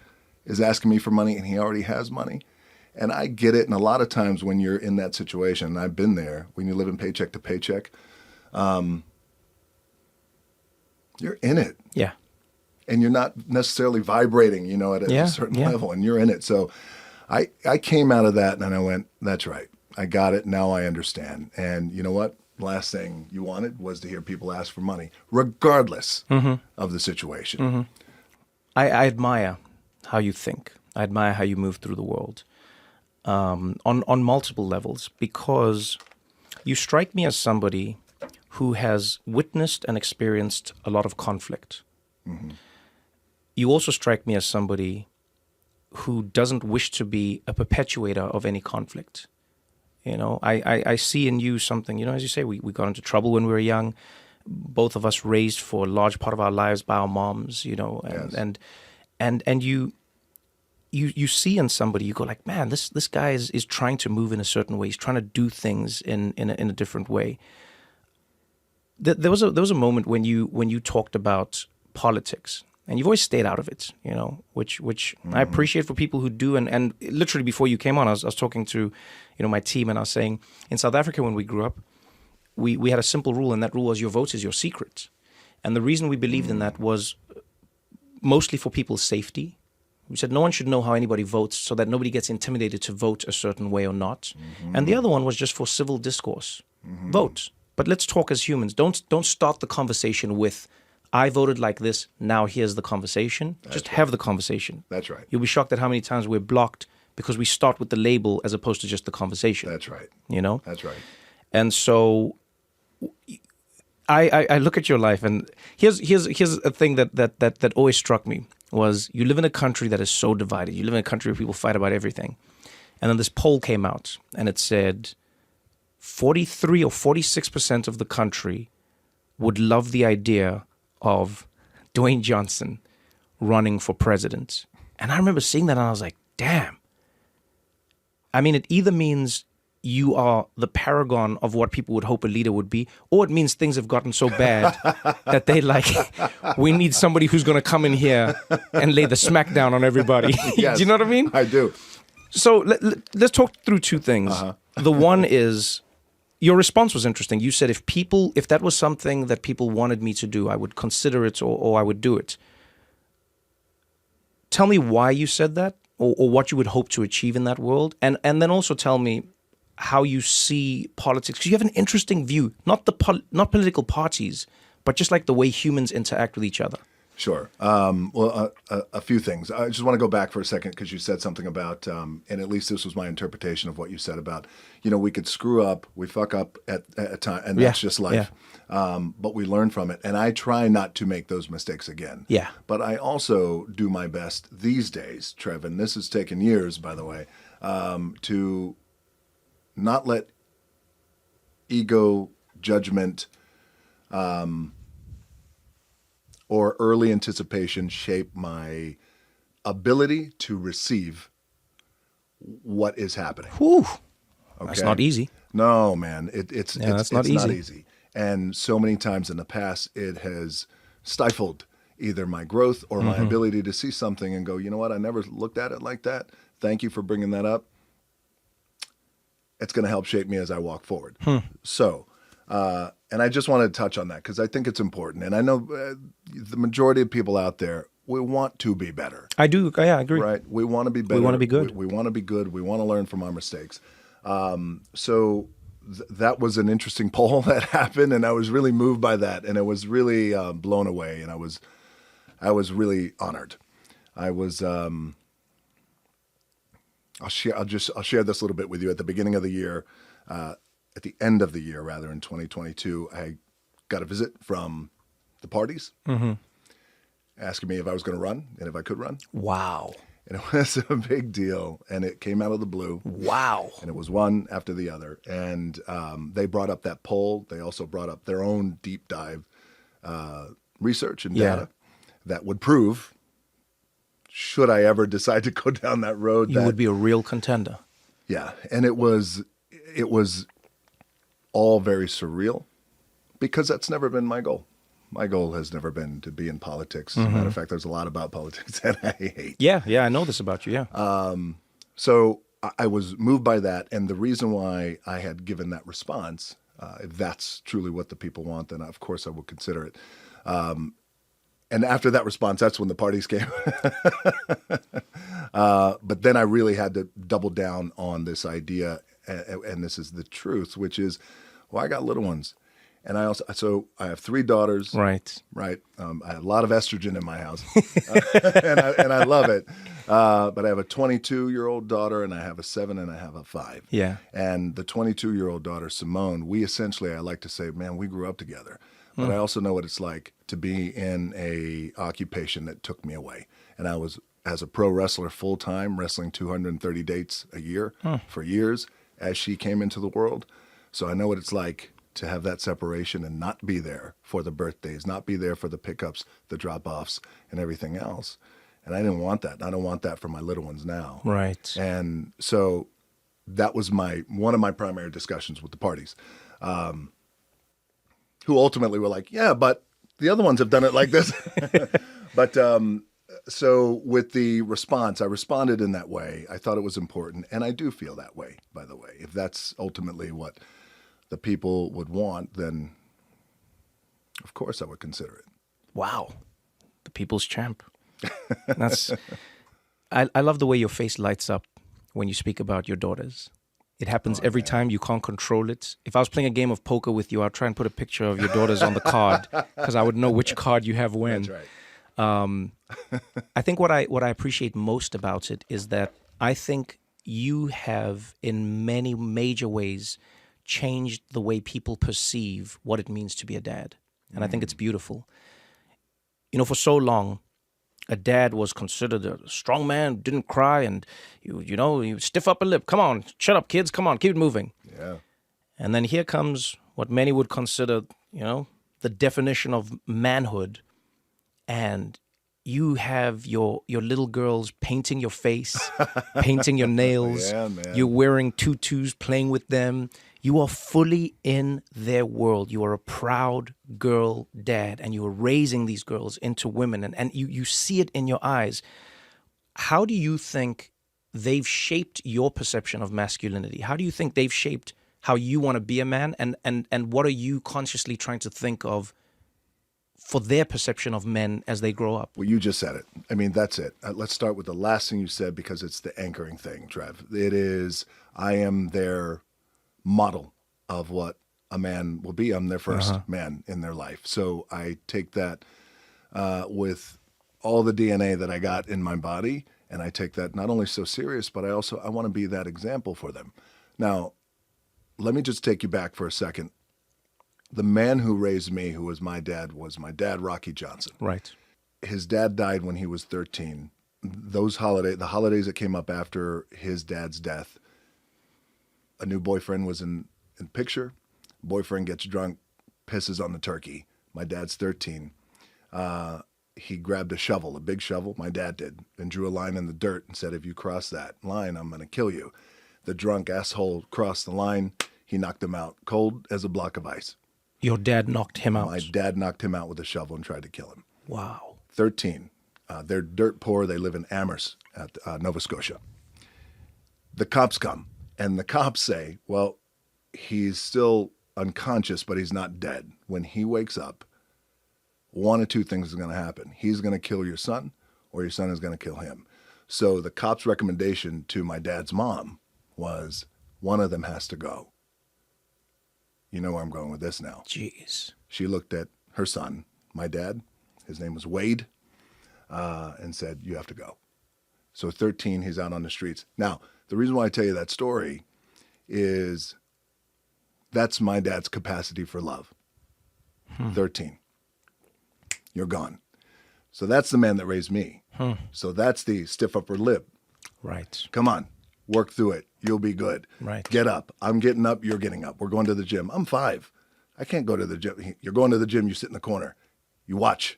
is asking me for money and he already has money. And I get it. And a lot of times when you're in that situation, and I've been there, when you live in paycheck to paycheck, you're in it. Yeah. And you're not necessarily vibrating, at a certain level, and you're in it. So I came out of that and then I went, that's right. I got it. Now I understand. And you know what? Last thing you wanted was to hear people ask for money, regardless of the situation. I admire how you think. I admire how you move through the world on multiple levels, because you strike me as somebody who has witnessed and experienced a lot of conflict. You also strike me as somebody who doesn't wish to be a perpetuator of any conflict. I see in you something, as you say, we got into trouble when we were young. Both of us raised for a large part of our lives by our moms, and you see in somebody, you go like, man, this guy is trying to move in a certain way. He's trying to do things in a different way. There was a moment when you talked about politics, and you've always stayed out of it, which I appreciate for people who do. And literally before you came on, I was talking to, my team, and I was saying, in South Africa when we grew up, we had a simple rule, and that rule was your vote is your secret. And the reason we believed in that was mostly for people's safety. We said no one should know how anybody votes so that nobody gets intimidated to vote a certain way or not. And the other one was just for civil discourse. Vote. But let's talk as humans. Don't start the conversation with, I voted like this, now here's the conversation. Just have the conversation. That's right. You'll be shocked at how many times we're blocked because we start with the label as opposed to just the conversation. That's right. That's right. And so I look at your life, and here's a thing that always struck me was you live in a country that is so divided. You live in a country where people fight about everything. And then this poll came out, and it said 43 or 46% of the country would love the idea of Dwayne Johnson running for president. And I remember seeing that, and I was like, damn. I mean, it either means you are the paragon of what people would hope a leader would be, or it means things have gotten so bad that they we need somebody who's going to come in here and lay the smackdown on everybody. Yes, do you know what I mean? I do. So let's talk through two things. The one is, your response was interesting. You said if that was something that people wanted me to do, I would consider it or I would do it. Tell me why you said that, or what you would hope to achieve in that world, and then also tell me how you see politics, because you have an interesting view, not political parties, but just like the way humans interact with each other. Sure. Well, a few things. I just want to go back for a second because you said something about, and at least this was my interpretation of what you said about, we could screw up, we fuck up at a time, and that's just life. Yeah. But we learn from it, and I try not to make those mistakes again. Yeah. But I also do my best these days, Trev, and this has taken years, by the way, to not let ego, judgment, or early anticipation shape my ability to receive what is happening. Whew. Okay? That's not easy. No, man. It's not easy. And so many times in the past, it has stifled either my growth or my ability to see something and go, you know what? I never looked at it like that. Thank you for bringing that up. It's going to help shape me as I walk forward. So, and I just wanted to touch on that because I think it's important. And I know the majority of people out there, we want to be better. I do. Yeah, I agree. Right? We want to be better. We want to be good. We want to be good. We want to learn from our mistakes. So that was an interesting poll that happened, and I was really moved by that, and I was really blown away, and I was really honored. I was. I'll share this a little bit with you. At the beginning of the year, at the end of the year, rather, in 2022, I got a visit from the parties asking me if I was going to run and if I could run. Wow. And it was a big deal, and it came out of the blue. Wow. And it was one after the other. And they brought up that poll. They also brought up their own deep dive research and data that would prove, should I ever decide to go down that road, you would be a real contender. Yeah. And it was all very surreal because that's never been my goal. My goal has never been to be in politics. As a matter of fact, there's a lot about politics that I hate. Yeah, I know this about you, yeah. So I was moved by that. And the reason why I had given that response, if that's truly what the people want, then of course I would consider it. And after that response, that's when the parties came. But then I really had to double down on this idea, and this is the truth, which is, well, I got little ones. And I have 3 daughters. Right. I have a lot of estrogen in my house, and I love it. But I have a 22-year-old daughter, and I have a 7, and I have a 5. Yeah. And the 22-year-old daughter, Simone, I like to say, man, we grew up together. But I also know what it's like to be in a occupation that took me away. And I was, as a pro wrestler, full-time, wrestling 230 dates a year for years as she came into the world. So I know what it's like to have that separation and not be there for the birthdays, not be there for the pickups, the drop-offs, and everything else. And I didn't want that. I don't want that for my little ones now. Right. And so that was one of my primary discussions with the parties, who ultimately were like, yeah, but the other ones have done it like this. But so with the response, I responded in that way. I thought it was important. And I do feel that way, by the way. If that's ultimately what the people would want, then of course I would consider it. Wow. The people's champ. I love the way your face lights up when you speak about your daughters. It happens every time. You can't control it. If I was playing a game of poker with you, I'd try and put a picture of your daughters on the card because I would know which card you have when. That's right. I think what I appreciate most about it is that I think you have, in many major ways, changed the way people perceive what it means to be a dad. And I think it's beautiful. For so long, a dad was considered a strong man, didn't cry, and you stiff up a lip. Come on, shut up, kids. Come on, keep it moving. Yeah. And then here comes what many would consider, the definition of manhood. And you have your little girls painting your face, painting your nails. Yeah, man. You're wearing tutus, playing with them. You are fully in their world. You are a proud girl dad, and you are raising these girls into women, and you see it in your eyes. How do you think they've shaped your perception of masculinity? How do you think they've shaped how you want to be a man, and what are you consciously trying to think of for their perception of men as they grow up? Well, you just said it. I mean, that's it. Let's start with the last thing you said because it's the anchoring thing, Trev. It is, I am their model of what a man will be. I'm their first man in their life. So I take that with all the DNA that I got in my body, and I take that not only so serious, but I want to be that example for them. Now, let me just take you back for a second. The man who raised me, who was my dad, Rocky Johnson. Right. His dad died when he was 13. The holidays that came up after his dad's death, a new boyfriend was in the picture. Boyfriend gets drunk, pisses on the turkey. My dad's 13. He grabbed a shovel, a big shovel, my dad did, and drew a line in the dirt and said, if you cross that line, I'm going to kill you. The drunk asshole crossed the line. He knocked him out cold as a block of ice. Your dad knocked him out? My dad knocked him out with a shovel and tried to kill him. Wow. 13. They're dirt poor. They live in Amherst, at Nova Scotia. The cops come, and the cops say, well, he's still unconscious, but he's not dead. When he wakes up, one of two things is going to happen. He's going to kill your son, or your son is going to kill him. So the cop's recommendation to my dad's mom was, one of them has to go. You know where I'm going with this now. Jeez. She looked at her son, my dad, his name was Wade, and said, you have to go. So 13, he's out on the streets. Now, the reason why I tell you that story is that's my dad's capacity for love. 13. You're gone. So that's the man that raised me. So that's the stiff upper lip. Right. Come on, work through it. You'll be good. Right. Get up. I'm getting up. You're getting up. We're going to the gym. I'm 5. I can't go to the gym. You're going to the gym. You sit in the corner. You watch.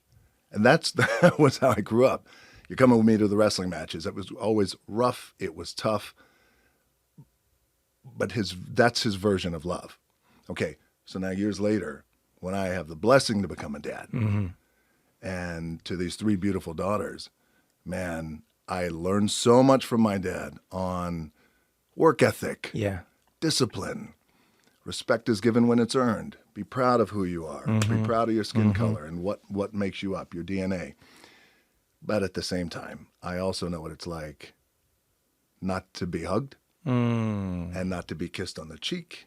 And that was how I grew up. You're coming with me to the wrestling matches. It was always rough. It was tough. But that's his version of love. Okay, so now years later, when I have the blessing to become a dad, and to these 3 beautiful daughters, man, I learned so much from my dad on work ethic, discipline, respect is given when it's earned. Be proud of who you are. Be proud of your skin color and what makes you up, your DNA. But at the same time, I also know what it's like not to be hugged and not to be kissed on the cheek.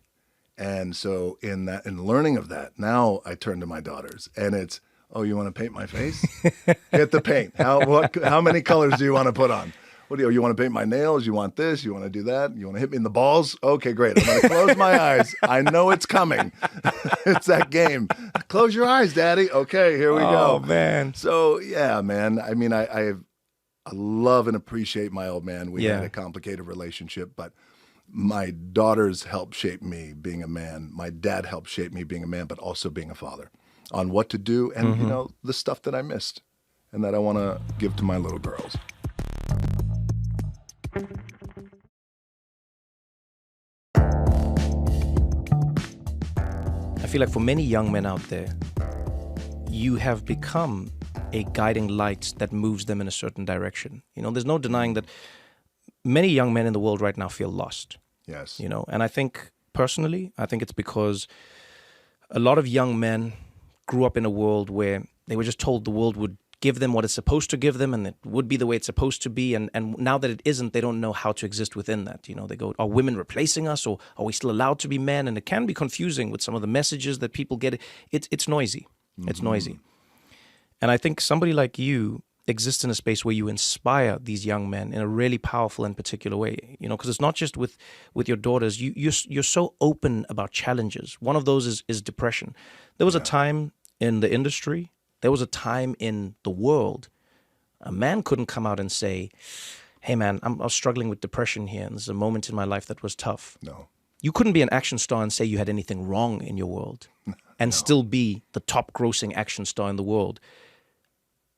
And so in learning of that, now I turn to my daughters, and it's, oh, you want to paint my face? Get the paint. How many colors do you want to put on? What do you want to paint my nails? You want this? You want to do that? You want to hit me in the balls? Okay, great. I'm going to close my eyes. I know it's coming. It's that game. Close your eyes, Daddy. Okay, here we go. Oh, man. So, yeah, man. I mean, I love and appreciate my old man. We had a complicated relationship, but my daughters helped shape me being a man. My dad helped shape me being a man, but also being a father on what to do and, you know, the stuff that I missed and that I want to give to my little girls. I feel like for many young men out there, you have become a guiding light that moves them in a certain direction. You know, there's no denying that many young men in the world right now feel lost. Yes. You know, and I think personally, it's because a lot of young men grew up in a world where they were just told the world would give them what it's supposed to give them and it would be the way it's supposed to be. And now that it isn't, they don't know how to exist within that. You know, they go, are women replacing us, or are we still allowed to be men? And it can be confusing with some of the messages that people get. It's noisy. It's noisy. And I think somebody like you exists in a space where you inspire these young men in a really powerful and particular way, you know, because it's not just with your daughters. You're so open about challenges. One of those is depression. There was a time in the industry, there was a time in the world, a man couldn't come out and say, hey man, I was struggling with depression here, and there's a moment in my life that was tough. No. You couldn't be an action star and say you had anything wrong in your world and still be the top grossing action star in the world.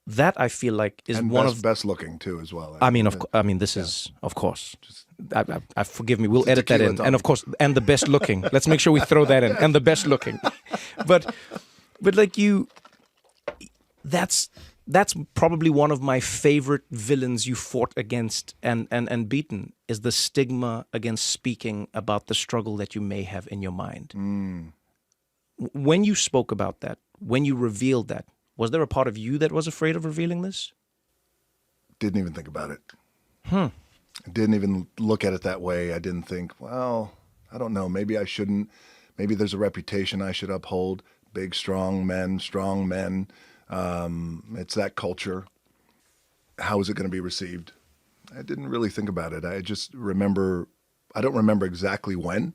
That I feel like is and one of best looking too as well. This is of course. I forgive me. We'll edit that in, Tommy. and of course, and the best looking. Let's make sure we throw that in, and the best looking. But like you, that's probably one of my favorite villains you fought against and beaten is the stigma against speaking about the struggle that you may have in your mind. When you spoke about that, when you revealed that, Was there a part of you that was afraid of revealing this? Didn't even think about it. Didn't even look at it that way. I didn't think, well, I don't know, maybe I shouldn't. Maybe there's a reputation I should uphold. Big, strong men. It's that culture. How is it going to be received? I didn't really think about it. I just remember, I don't remember exactly when,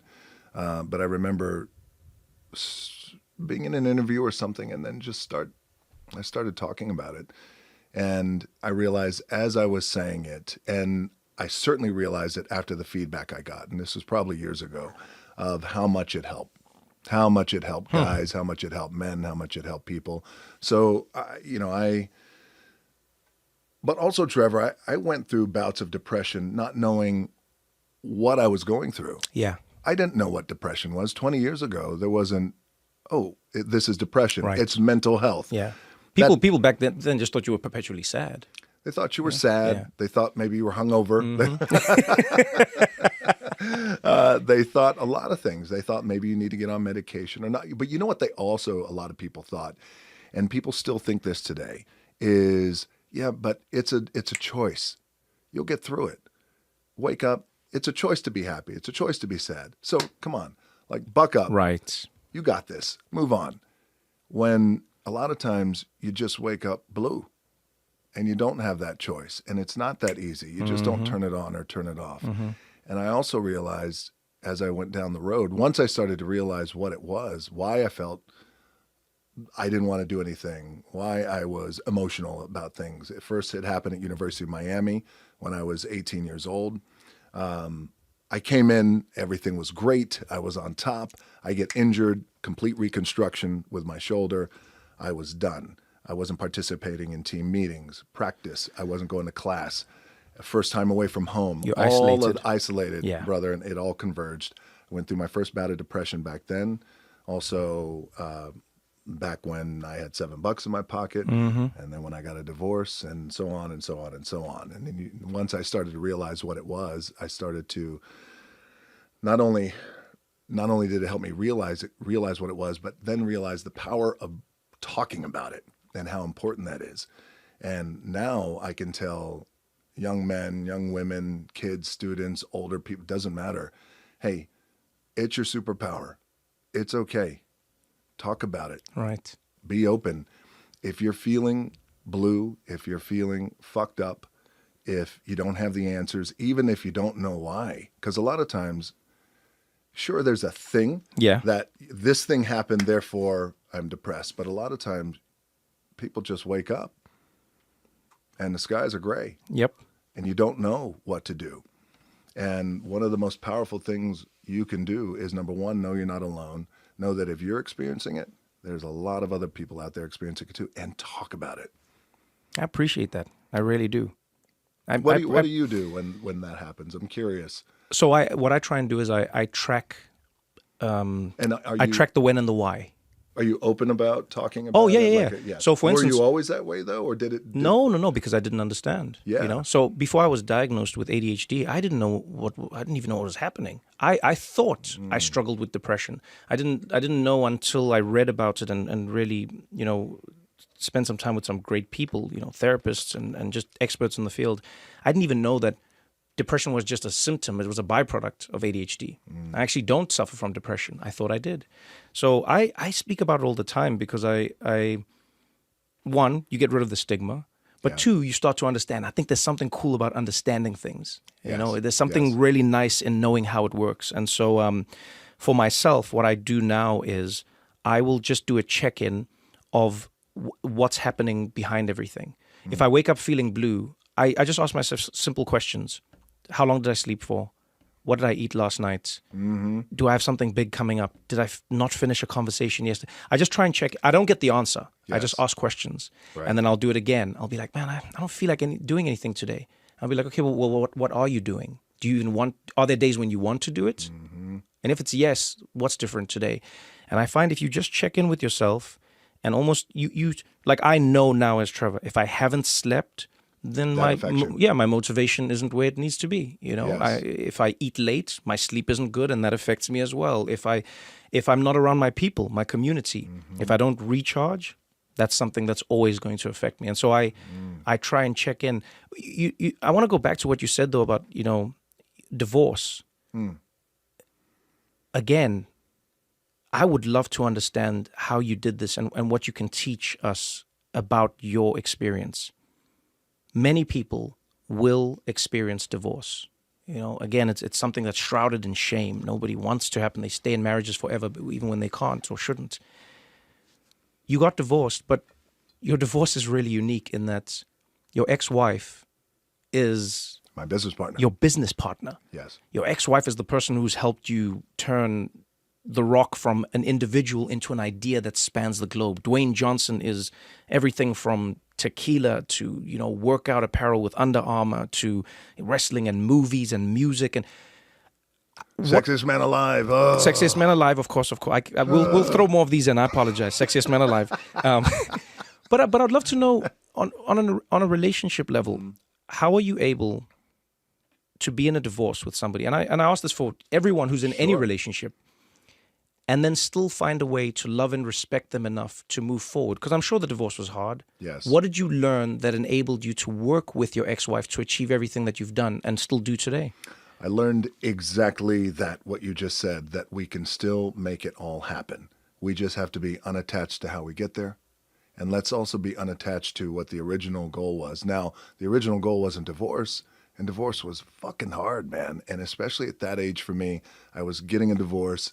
but I remember being in an interview or something, and then I started talking about it. And I realized as I was saying it, and I certainly realized it after the feedback I got, and this was probably years ago, of how much it helped. How much it helped guys, how much it helped men, how much it helped people. So, but also, Trevor, I went through bouts of depression not knowing what I was going through. Yeah. I didn't know what depression was. 20 years ago, there wasn't, this is depression. Right. It's mental health. Yeah. People back then just thought you were perpetually sad. They thought you were sad. Yeah. They thought maybe you were hungover. They thought a lot of things. They thought maybe you need to get on medication or not. But you know what a lot of people thought, and people still think this today, is, yeah, but it's a choice. You'll get through it. Wake up. It's a choice to be happy. It's a choice to be sad. So come on, like buck up. Right. You got this. Move on. When a lot of times you just wake up blue. And you don't have that choice. And it's not that easy. You just don't turn it on or turn it off. And I also realized as I went down the road, once I started to realize what it was, why I felt I didn't want to do anything, why I was emotional about things. At first, it happened at University of Miami when I was 18 years old. I came in, everything was great. I was on top. I get injured, complete reconstruction with my shoulder. I was done. I wasn't participating in team meetings, practice. I wasn't going to class. First time away from home. You're isolated, Yeah. brother, and it all converged. I went through my first bout of depression back then. Also, back when I had $7 in my pocket, and then when I got a divorce, and so on and so on and so on. And then once I started to realize what it was, I started to not only did it help me realize what it was, but then realize the power of talking about it and how important that is. And now I can tell young men, young women, kids, students, older people, doesn't matter. Hey, it's your superpower. It's okay. Talk about it. Right. Be open. If you're feeling blue, if you're feeling fucked up, if you don't have the answers, even if you don't know why, because a lot of times, sure, there's a thing that this thing happened, therefore I'm depressed. But a lot of times people just wake up and the skies are gray. Yep. And you don't know what to do. And one of the most powerful things you can do is, number one, know you're not alone. Know that if you're experiencing it, there's a lot of other people out there experiencing it too, and talk about it. I appreciate that. I really do. What do you do when that happens? I'm curious. So what I try and do is I track I track the when and the why. Are you open about talking about it? Yeah. So for instance, were you always that way though, or did it? No, because I didn't understand. Yeah. You know, so before I was diagnosed with ADHD, I didn't even know what was happening. I thought I struggled with depression. I didn't know until I read about it and really, spent some time with some great people, therapists and just experts in the field. I didn't even know that depression was just a symptom. It was a byproduct of ADHD. I actually don't suffer from depression. I thought I did. So I speak about it all the time because one, you get rid of the stigma, but two, you start to understand. I think there's something cool about understanding things. Yes. There's something really nice in knowing how it works. And so for myself, what I do now is I will just do a check-in of what's happening behind everything. If I wake up feeling blue, I just ask myself simple questions. How long did I sleep for? What did I eat last night? Do I have something big coming up? Did I not finish a conversation yesterday? I just try and check. I don't get the answer. Yes. I just ask questions. Right. And then I'll do it again. I'll be like, man, I don't feel like doing anything today. I'll be like, okay, well what are you doing? Do you even are there days when you want to do it? And if it's yes, what's different today? And I find if you just check in with yourself and almost you like I know now as Trevor, if I haven't slept, then my motivation isn't where it needs to be. Yes. If I eat late, my sleep isn't good, and that affects me as well. If I'm not around my people, my community, if I don't recharge, That's something that's always going to affect me. And so I try and check in. I want to go back to what you said, though, about, divorce. Again, I would love to understand how you did this and what you can teach us about your experience. Many people will experience divorce. Again, it's something that's shrouded in shame. Nobody wants to happen. They stay in marriages forever, even when they can't or shouldn't. You got divorced, but your divorce is really unique in that your ex-wife is my business partner. Your business partner. Yes. Your ex-wife is the person who's helped you turn The Rock from an individual into an idea that spans the globe. Dwayne Johnson is everything from tequila to, workout apparel with Under Armour to wrestling and movies and music and Sexiest Man Alive. Oh. Sexiest Man Alive, of course. We'll throw more of these in. I apologize. Sexiest Man Alive. But I'd love to know on a relationship level, how are you able to be in a divorce with somebody? And I ask this for everyone who's in any relationship, and then still find a way to love and respect them enough to move forward? Because I'm sure the divorce was hard. Yes. What did you learn that enabled you to work with your ex-wife to achieve everything that you've done and still do today? I learned exactly that, what you just said, that we can still make it all happen. We just have to be unattached to how we get there. And let's also be unattached to what the original goal was. Now, the original goal wasn't divorce, and divorce was fucking hard, man. And especially at that age for me, I was getting a divorce.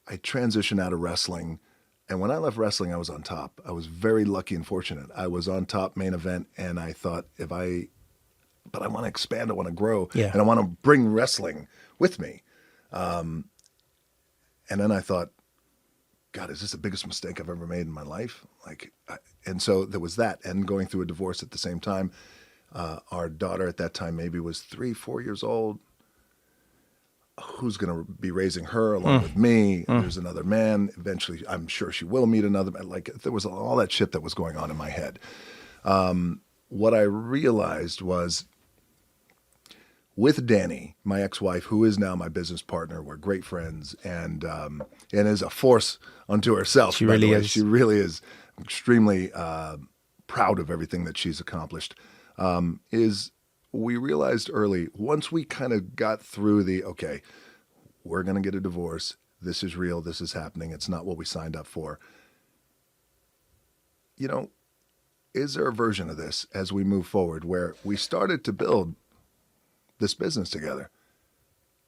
I transitioned out of wrestling. And when I left wrestling, I was on top. I was very lucky and fortunate. I was on top, main event, and I thought, but I want to expand, I want to grow, and I want to bring wrestling with me. And then I thought, God, is this the biggest mistake I've ever made in my life? And so there was that, and going through a divorce at the same time. Our daughter at that time maybe was 3-4 years old. Who's going to be raising her along with me? There's another man. Eventually, I'm sure she will meet another man. There was all that shit that was going on in my head. What I realized was, with Danny, my ex-wife, who is now my business partner, we're great friends, and is a force unto herself. She really is. She really is extremely proud of everything that she's accomplished. We realized early, once we kind of got through okay, we're going to get a divorce. This is real. This is happening. It's not what we signed up for. Is there a version of this as we move forward where we started to build this business together?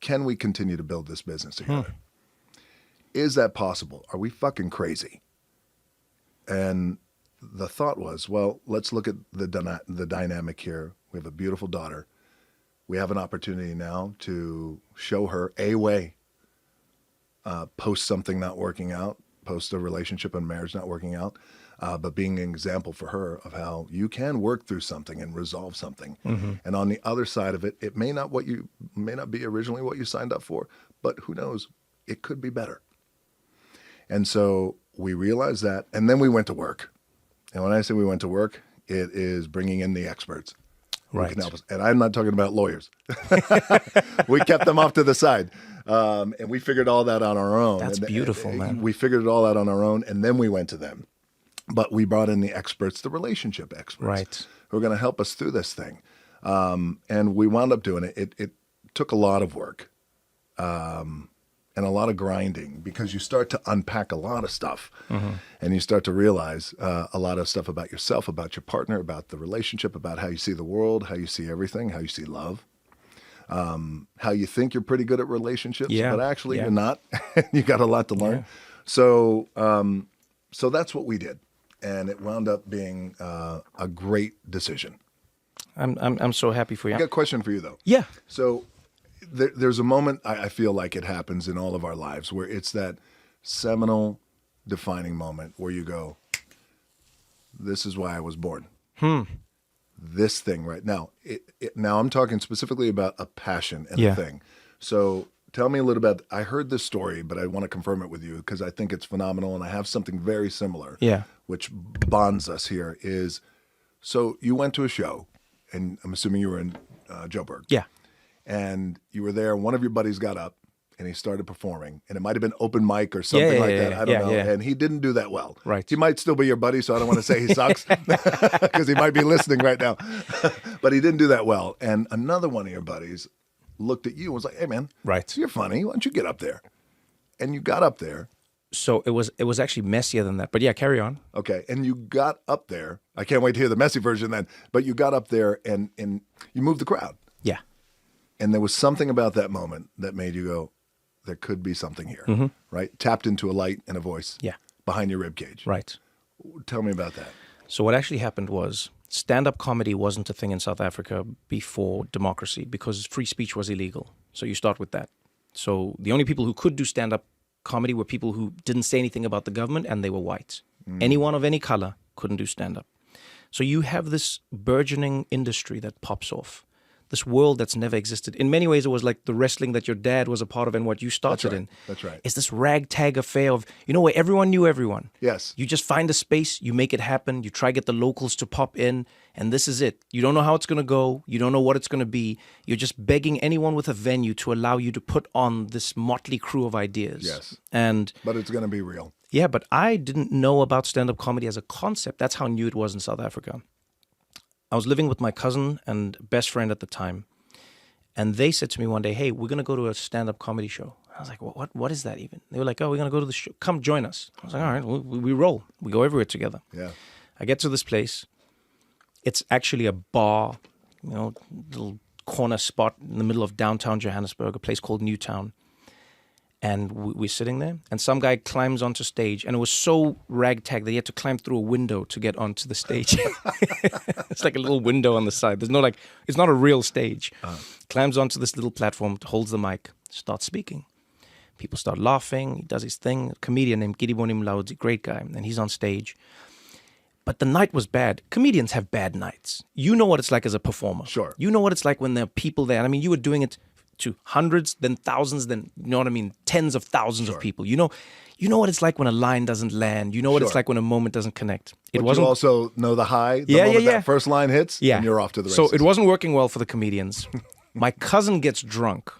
Can we continue to build this business together? Is that possible? Are we fucking crazy? And the thought was, well, let's look at the dynamic here. We have a beautiful daughter. We have an opportunity now to show her a way, post something not working out, post a relationship and marriage not working out, but being an example for her of how you can work through something and resolve something. And on the other side of it, it may not be originally what you signed up for, but who knows? It could be better. And so we realized that, and then we went to work. And when I say we went to work, it is bringing in the experts who can help us. And I'm not talking about lawyers. We kept them off to the side. And we figured all that on our own. That's beautiful, man. We figured it all out on our own, and then we went to them. But we brought in the experts, the relationship experts, who are going to help us through this thing. And we wound up doing it. It took a lot of work and a lot of grinding, because you start to unpack a lot of stuff, and you start to realize a lot of stuff about yourself, about your partner, about the relationship, about how you see the world, how you see everything, how you see love, how you think you're pretty good at relationships, but actually you're not. You got a lot to learn. So that's what we did. And it wound up being a great decision. I'm so happy for you. I got a question for you, though. Yeah. So there's a moment I feel like it happens in all of our lives where it's that seminal, defining moment where you go, this is why I was born. This thing right now. Now I'm talking specifically about a passion and a thing. So tell me a little bit. I heard this story, but I want to confirm it with you because I think it's phenomenal, and I have something very similar, which bonds us here. So you went to a show, and I'm assuming you were in Joburg. Yeah. And you were there, and one of your buddies got up, and he started performing, and it might have been open mic or something like that. I don't know. And he didn't do that well. Right. He might still be your buddy, so I don't want to say he sucks because he might be listening right now. But he didn't do that well. And another one of your buddies looked at you and was like, "Hey, man, Right. you're funny. Why don't you get up there?" And you got up there. So it was actually messier than that. But yeah, carry on. Okay. And you got up there. I can't wait to hear the messy version then. But you got up there and you moved the crowd. Yeah. And there was something about that moment that made you go, there could be something here, right? Tapped into a light and a voice behind your ribcage. Right. Tell me about that. So what actually happened was stand-up comedy wasn't a thing in South Africa before democracy because free speech was illegal. So you start with that. So the only people who could do stand-up comedy were people who didn't say anything about the government and they were white. Anyone of any color couldn't do stand-up. So you have this burgeoning industry that pops off. This world that's never existed. In many ways, it was like the wrestling that your dad was a part of and what you started in. That's right. It's this ragtag affair of, where everyone knew everyone. Yes. You just find a space, you make it happen, you try to get the locals to pop in, and this is it. You don't know how it's going to go. You don't know what it's going to be. You're just begging anyone with a venue to allow you to put on this motley crew of ideas. Yes. But it's going to be real. Yeah, but I didn't know about stand-up comedy as a concept. That's how new it was in South Africa. I was living with my cousin and best friend at the time, and they said to me one day, "Hey, we're going to go to a stand-up comedy show." I was like, what is that even? They were like, "Oh, we're going to go to the show. Come join us." I was like, "All right, we roll. We go everywhere together." Yeah. I get to this place. It's actually a bar, little corner spot in the middle of downtown Johannesburg, a place called Newtown. And we're sitting there, and some guy climbs onto stage, and it was so ragtag that he had to climb through a window to get onto the stage. It's like a little window on the side. There's no it's not a real stage. Climbs onto this little platform, holds the mic, starts speaking. People start laughing. He does his thing. A comedian named Gidiboni Mlaudzi, great guy, and he's on stage. But the night was bad. Comedians have bad nights. You know what it's like as a performer. Sure. You know what it's like when there are people there. And I mean, you were doing it to hundreds, then thousands, then, tens of thousands of people. You know what it's like when a line doesn't land. You know what it's like when a moment doesn't connect. You also know the high, the moment that first line hits, and you're off to the races. So it wasn't working well for the comedians. My cousin gets drunk.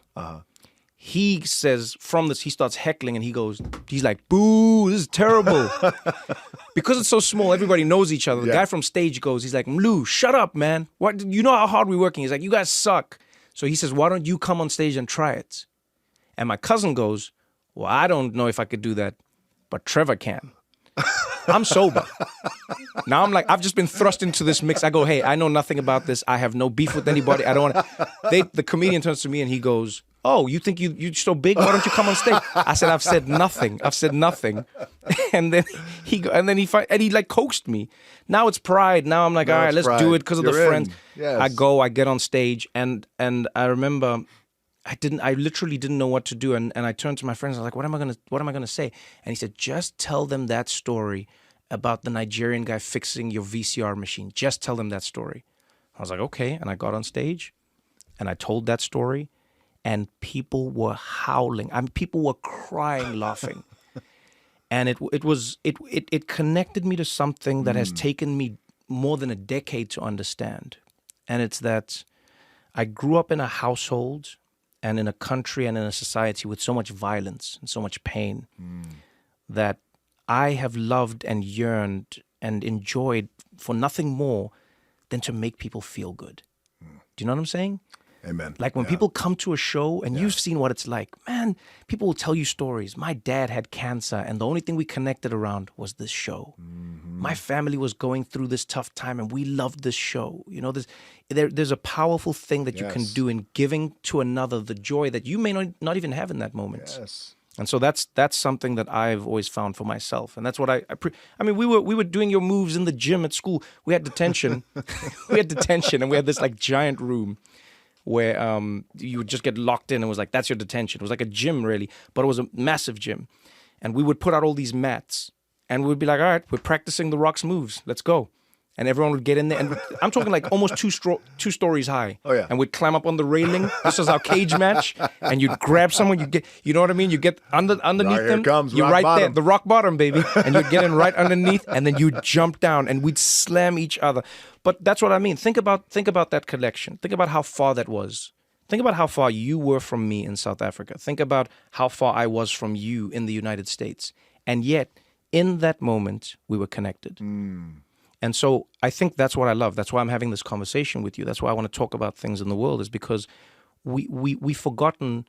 He says, he starts heckling, and he's like, "Boo, this is terrible." Because it's so small, everybody knows each other. The guy from stage he's like, "Mlu, shut up, man. What? You know how hard we're working." He's like, "You guys suck." So he says, "Why don't you come on stage and try it?" And my cousin goes, "Well, I don't know if I could do that, but Trevor can." I'm sober. Now I'm like, I've just been thrust into this mix. I go, "Hey, I know nothing about this. I have no beef with anybody. I don't want to." The comedian turns to me and he goes, "Oh, you think you're so big? Why don't you come on stage?" I said, "I've said nothing. I've said nothing." And then he coaxed me. Now it's pride. Now I'm like, all right, let's do it because of the friends. Yes. I get on stage, and I remember I literally didn't know what to do, and I turned to my friends. I was like, what am I gonna say? And he said, "Just tell them that story about the Nigerian guy fixing your VCR machine. Just tell them that story." I was like, okay, and I got on stage, and I told that story, and people were howling. People were crying, laughing. And it connected me to something that has taken me more than a decade to understand. And it's that I grew up in a household and in a country and in a society with so much violence and so much pain that I have loved and yearned and enjoyed for nothing more than to make people feel good. Do you know what I'm saying? Amen. Like when people come to a show and you've seen what it's like, man, people will tell you stories. My dad had cancer and the only thing we connected around was this show. My family was going through this tough time and we loved this show. There's a powerful thing that you can do in giving to another the joy that you may not even have in that moment. Yes. And so that's something that I've always found for myself. And that's what we were doing your moves in the gym at school. We had detention. And we had this like giant room where you would just get locked in. It was like, that's your detention. It was like a gym, really, but it was a massive gym. And we would put out all these mats, and we'd be like, all right, we're practicing the Rock's moves. Let's go. And everyone would get in there. And I'm talking like almost two stories high. Oh, yeah. And we'd climb up on the railing. This was our cage match. And you'd grab someone. You know what I mean? You get underneath here them. comes You're rock right bottom. there, the rock bottom, baby. And you'd get in right underneath. And then you'd jump down. And we'd slam each other. But that's what I mean. Think about that collection. Think about how far that was Think about how far you were from me in South Africa. Think about how far I was from you in the United States. And yet, in that moment, we were connected. And so I think that's what I love. That's why I'm having this conversation with you. That's why I want to talk about things in the world, is because we've forgotten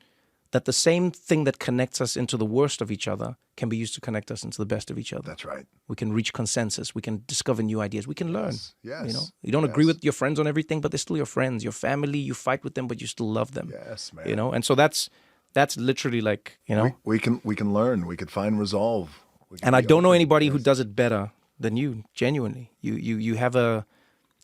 that the same thing that connects us into the worst of each other can be used to connect us into the best of each other. That's right. We can reach consensus. We can discover new ideas. We can learn. Yes. You don't agree with your friends on everything, but they're still your friends. Your family, you fight with them, but you still love them. Yes, man. And so that's literally like, we can learn. We could find resolve. And I don't know anybody who does it better than you. Genuinely, you have a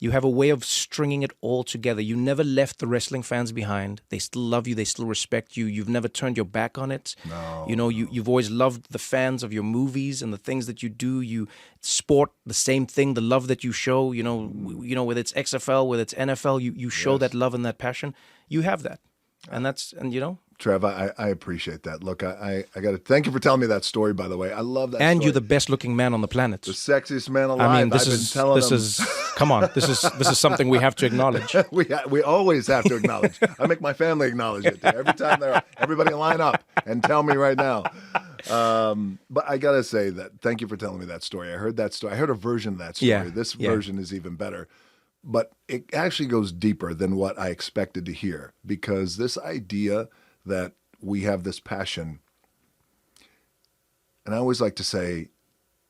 way of stringing it all together. You never left the wrestling fans behind. They still love you. They still respect you. You've never turned your back on it. No. You've always loved the fans of your movies and the things that you do. You sport the same thing, the love that you show. Whether it's XFL, whether it's NFL, you show that love and that passion. You have that, and Trev, I appreciate that. Look, I got to thank you for telling me that story, by the way. I love that and story. you're the best looking man on the planet. The sexiest man alive. I mean, this is come on, this is something we have to acknowledge. we always have to acknowledge. I make my family acknowledge it. Every time everybody line up and tell me right now. But I got to say that thank you for telling me that story. I heard that story. I heard a version of that story. Yeah, This version is even better. But it actually goes deeper than what I expected to hear, because this idea that we have this passion. And I always like to say,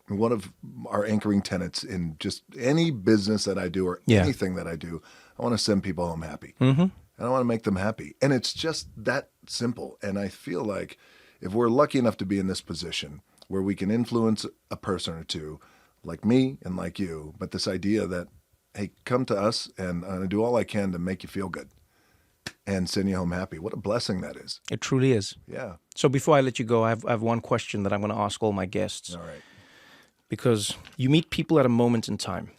one of our anchoring tenets in just any business that I do or anything that I do, I want to send people home happy. Mm-hmm. And I want to make them happy. And it's just that simple. And I feel like if we're lucky enough to be in this position where we can influence a person or two, like me and like you, but this idea that, hey, come to us and I'm going to do all I can to make you feel good and send you home happy. What a blessing that is. It truly is. Yeah. So before I let you go, I have one question that I'm going to ask all my guests. All right. Because you meet people at a moment in time.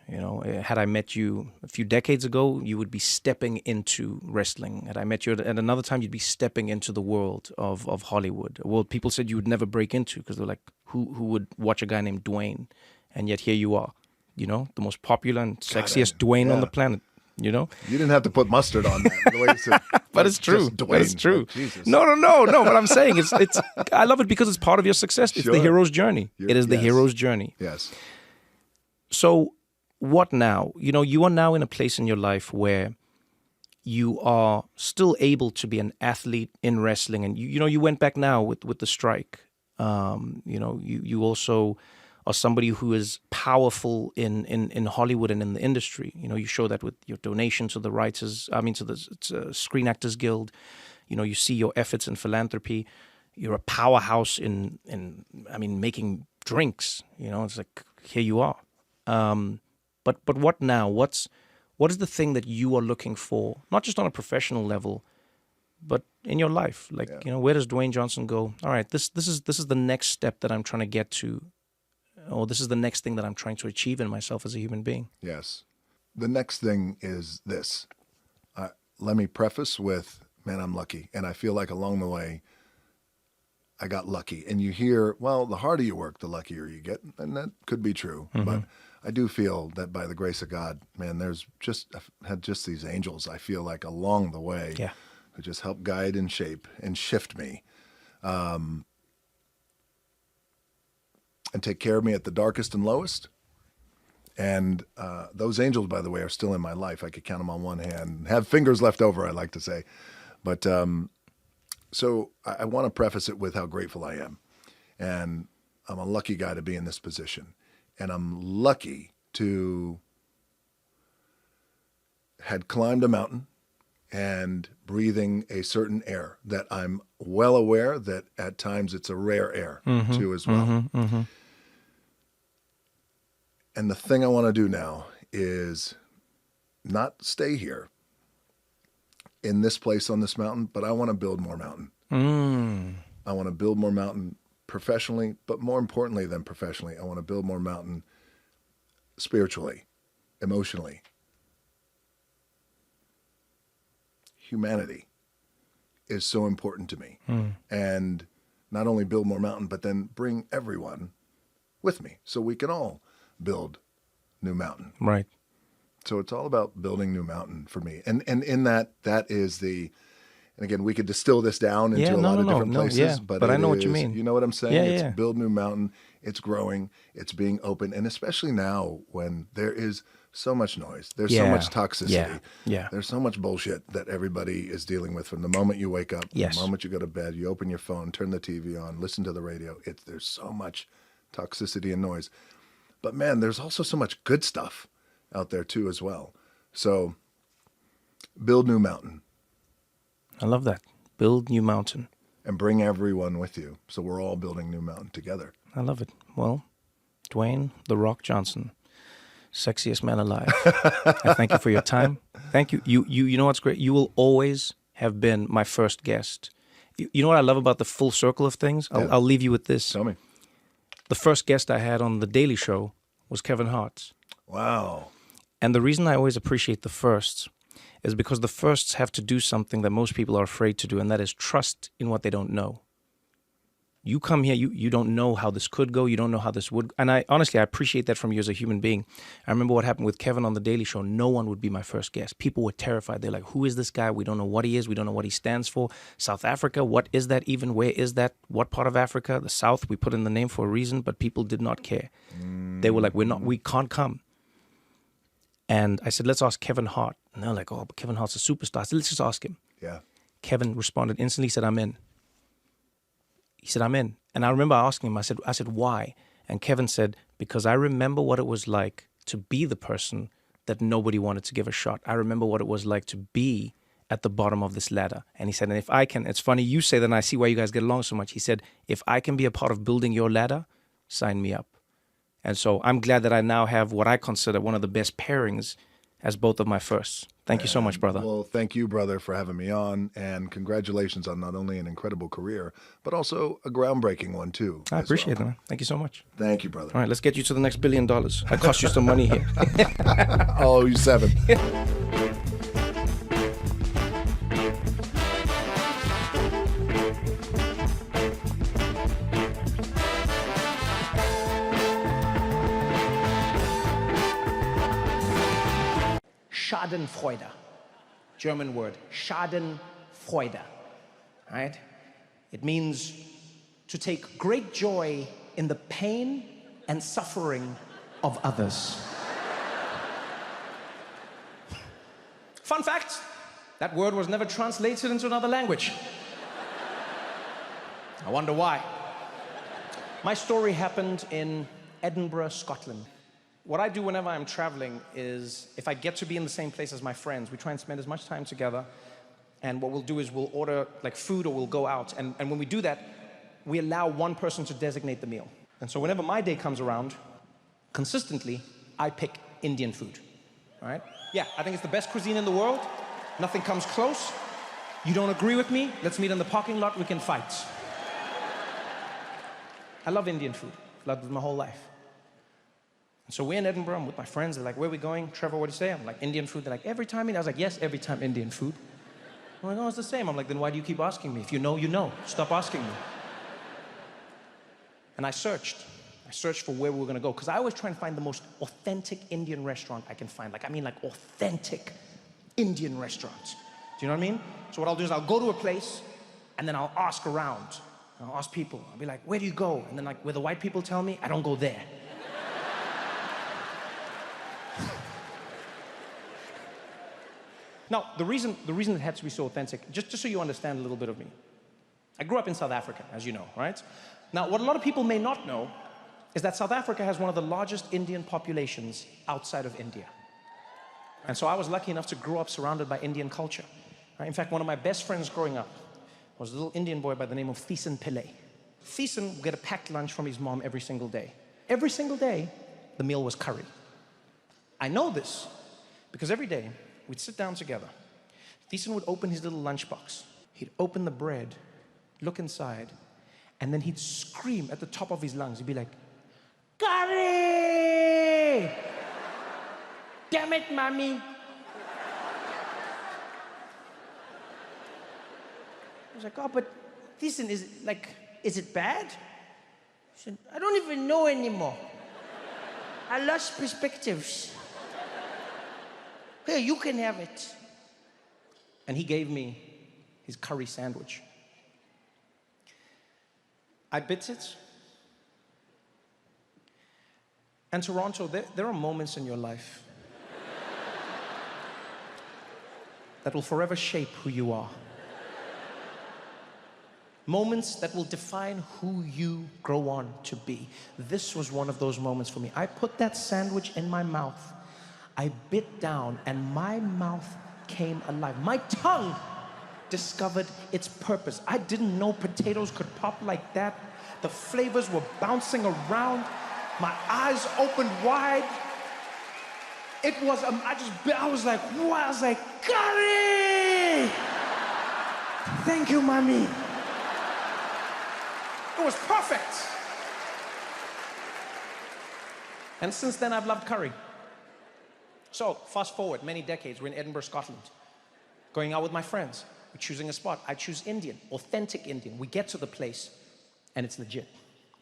Had I met you a few decades ago, you would be stepping into wrestling. Had I met you at another time, you'd be stepping into the world of Hollywood. A world people said you would never break into, because they're like, who would watch a guy named Dwayne? And yet here you are, the most popular and sexiest Dwayne on the planet. You didn't have to put mustard on that. The way you said, but it's true. But it's true. Jesus. No. But I'm saying it's. I love it because it's part of your success. It's the hero's journey. It is the hero's journey. Yes. So what now? You are now in a place in your life where you are still able to be an athlete in wrestling, and you went back now with the strike. You also are somebody who is powerful in Hollywood and in the industry. You show that with your donation to the to the Screen Actors Guild. You see your efforts in philanthropy. You're a powerhouse in making drinks. It's like, here you are. But what now? What is the thing that you are looking for? Not just on a professional level, but in your life. Like, where does Dwayne Johnson go? All right, this is the next step that I'm trying to get to. Or this is the next thing that I'm trying to achieve in myself as a human being. Yes. The next thing is this. Let me preface with, man, I'm lucky. And I feel like along the way, I got lucky. And you hear, well, the harder you work, the luckier you get. And that could be true. Mm-hmm. But I do feel that by the grace of God, man, I've had just these angels, I feel like, along the way who just help guide and shape and shift me. And take care of me at the darkest and lowest. And those angels, by the way, are still in my life. I could count them on one hand. Have fingers left over, I like to say. But so I want to preface it with how grateful I am. And I'm a lucky guy to be in this position. And I'm lucky to had climbed a mountain and breathing a certain air that I'm well aware that at times it's a rare air too as well. Mm-hmm. And the thing I want to do now is not stay here in this place on this mountain, but I want to build more mountain. I want to build more mountain professionally, but more importantly than professionally, I want to build more mountain spiritually, emotionally. Humanity is so important to me. And not only build more mountain, but then bring everyone with me so we can all build new mountain. Right. So it's all about building New Mountain for me. And in that is the, and again, we could distill this down into a lot of different places, but I know what you mean. You know what I'm saying? Yeah, It's yeah. build New Mountain. It's growing. It's being open. And especially now when there is so much noise, there's so much toxicity. Yeah. There's so much bullshit that everybody is dealing with from the moment you wake up, Yes. the moment you go to bed, you open your phone, turn the TV on, listen to the radio. There's so much toxicity and noise. But man, there's also so much good stuff out there too as well. So build New Mountain. I love that. Build New Mountain. And bring everyone with you. So we're all building New Mountain together. I love it. Well, Dwayne "The Rock" Johnson, sexiest man alive. I thank you for your time. Thank you. You know what's great? You will always have been my first guest. You know what I love about the full circle of things? I'll leave you with this. Tell me. The first guest I had on The Daily Show was Kevin Hart. Wow. And the reason I always appreciate the firsts is because the firsts have to do something that most people are afraid to do, and that is trust in what they don't know. You come here, you don't know how this could go, you don't know how this would, and I appreciate that from you as a human being. I remember what happened with Kevin on The Daily Show. No one would be my first guest. People were terrified. They're like, who is this guy? We don't know what he is. We don't know what he stands for. South Africa, what is that even? Where is that? What part of Africa? The South, we put in the name for a reason, but people did not care. They were like, we can't come. And I said, let's ask Kevin Hart. And they're like, oh, but Kevin Hart's a superstar. I said, let's just ask him. Yeah. Kevin responded instantly, he said, I'm in. He said, I'm in. And I remember asking him, I said, why? And Kevin said, because I remember what it was like to be the person that nobody wanted to give a shot. I remember what it was like to be at the bottom of this ladder. And he said, and if I can, it's funny you say that and I see why you guys get along so much. He said, if I can be a part of building your ladder, sign me up. And so I'm glad that I now have what I consider one of the best pairings as both of my firsts. Thank you so much, brother. Well, thank you, brother, for having me on. And congratulations on not only an incredible career, but also a groundbreaking one, too. I appreciate it, man. Thank you so much. Thank you, brother. All right, let's get you to the next $1 billion. I cost you some money here. Oh, you 7. Schadenfreude, German word, Schadenfreude, right? It means to take great joy in the pain and suffering of others. Fun fact, that word was never translated into another language. I wonder why. My story happened in Edinburgh, Scotland. What I do whenever I'm traveling is, if I get to be in the same place as my friends, we try and spend as much time together. And what we'll do is we'll order like food or we'll go out. And when we do that, we allow one person to designate the meal. And so whenever my day comes around, consistently, I pick Indian food, all right? Yeah, I think it's the best cuisine in the world. Nothing comes close. You don't agree with me? Let's meet in the parking lot, we can fight. I love Indian food. I've loved it my whole life. So we're in Edinburgh, I'm with my friends, they're like, where are we going? Trevor, what do you say? I'm like, Indian food. They're like, every time Indian? I was like, yes, every time Indian food. I'm like, oh, it's the same. I'm like, then why do you keep asking me? If you know, you know. Stop asking me. And I searched for where we were gonna go, because I always try and find the most authentic Indian restaurant I can find. Like authentic Indian restaurants. Do you know what I mean? So what I'll do is I'll go to a place, and then I'll ask around. I'll ask people. I'll be like, where do you go? And then like, where the white people tell me, I don't go there. Now, the reason it had to be so authentic, just so you understand a little bit of me. I grew up in South Africa, as you know, right? Now, what a lot of people may not know is that South Africa has one of the largest Indian populations outside of India. And so I was lucky enough to grow up surrounded by Indian culture. Right? In fact, one of my best friends growing up was a little Indian boy by the name of Thiessen Pillay. Thiessen would get a packed lunch from his mom every single day. Every single day, the meal was curry. I know this because every day, we'd sit down together. Thiessen would open his little lunchbox. He'd open the bread, look inside, and then he'd scream at the top of his lungs. He'd be like, curry! Damn it, mommy! I was like, oh, but Thiessen, is it bad? He said, I don't even know anymore. I lost perspectives. Here, you can have it. And he gave me his curry sandwich. I bit it. And Toronto, there are moments in your life that will forever shape who you are. Moments that will define who you grow on to be. This was one of those moments for me. I put that sandwich in my mouth. I bit down and my mouth came alive. My tongue discovered its purpose. I didn't know potatoes could pop like that. The flavors were bouncing around. My eyes opened wide. It was, I was like, wow, I was like, curry! Thank you, mommy. It was perfect. And since then, I've loved curry. So, fast forward many decades, we're in Edinburgh, Scotland. Going out with my friends. We're choosing a spot. I choose Indian, authentic Indian. We get to the place, and it's legit.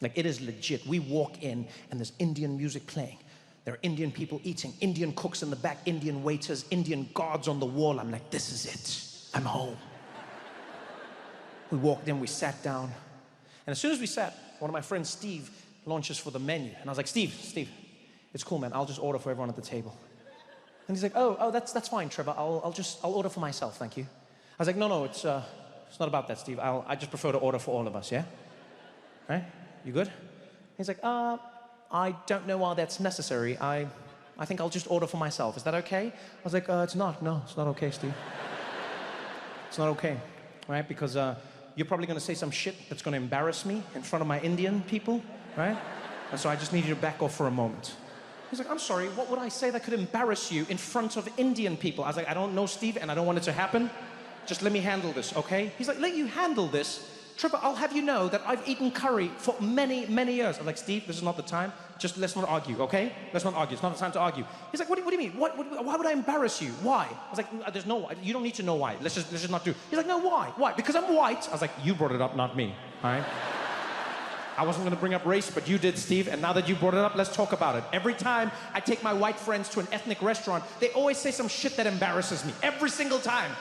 Like, it is legit. We walk in, and there's Indian music playing. There are Indian people eating, Indian cooks in the back, Indian waiters, Indian guards on the wall. I'm like, this is it. I'm home. We walked in, we sat down. And as soon as we sat, one of my friends, Steve, launches for the menu. And I was like, Steve, it's cool, man. I'll just order for everyone at the table. And he's like, oh, that's fine, Trevor. I'll order for myself, thank you. I was like, no, it's not about that, Steve. I just prefer to order for all of us, yeah? Right? You good? He's like, I don't know why that's necessary. I think I'll just order for myself. Is that okay? I was like, it's not. No, it's not okay, Steve. It's not okay, right? Because you're probably going to say some shit that's going to embarrass me in front of my Indian people, right? And so I just need you to back off for a moment. He's like, I'm sorry, what would I say that could embarrass you in front of Indian people? I was like, I don't know, Steve, and I don't want it to happen. Just let me handle this, okay? He's like, let you handle this? Trevor, I'll have you know that I've eaten curry for many, many years. I was like, Steve, this is not the time. Just let's not argue, okay? Let's not argue. It's not the time to argue. He's like, what do you mean? Why would I embarrass you? Why? I was like, there's no, you don't need to know why. Let's just not do. He's like, no, why? Why? Because I'm white. I was like, you brought it up, not me, all right? I wasn't going to bring up race, but you did, Steve. And now that you brought it up, let's talk about it. Every time I take my white friends to an ethnic restaurant, they always say some shit that embarrasses me. Every single time.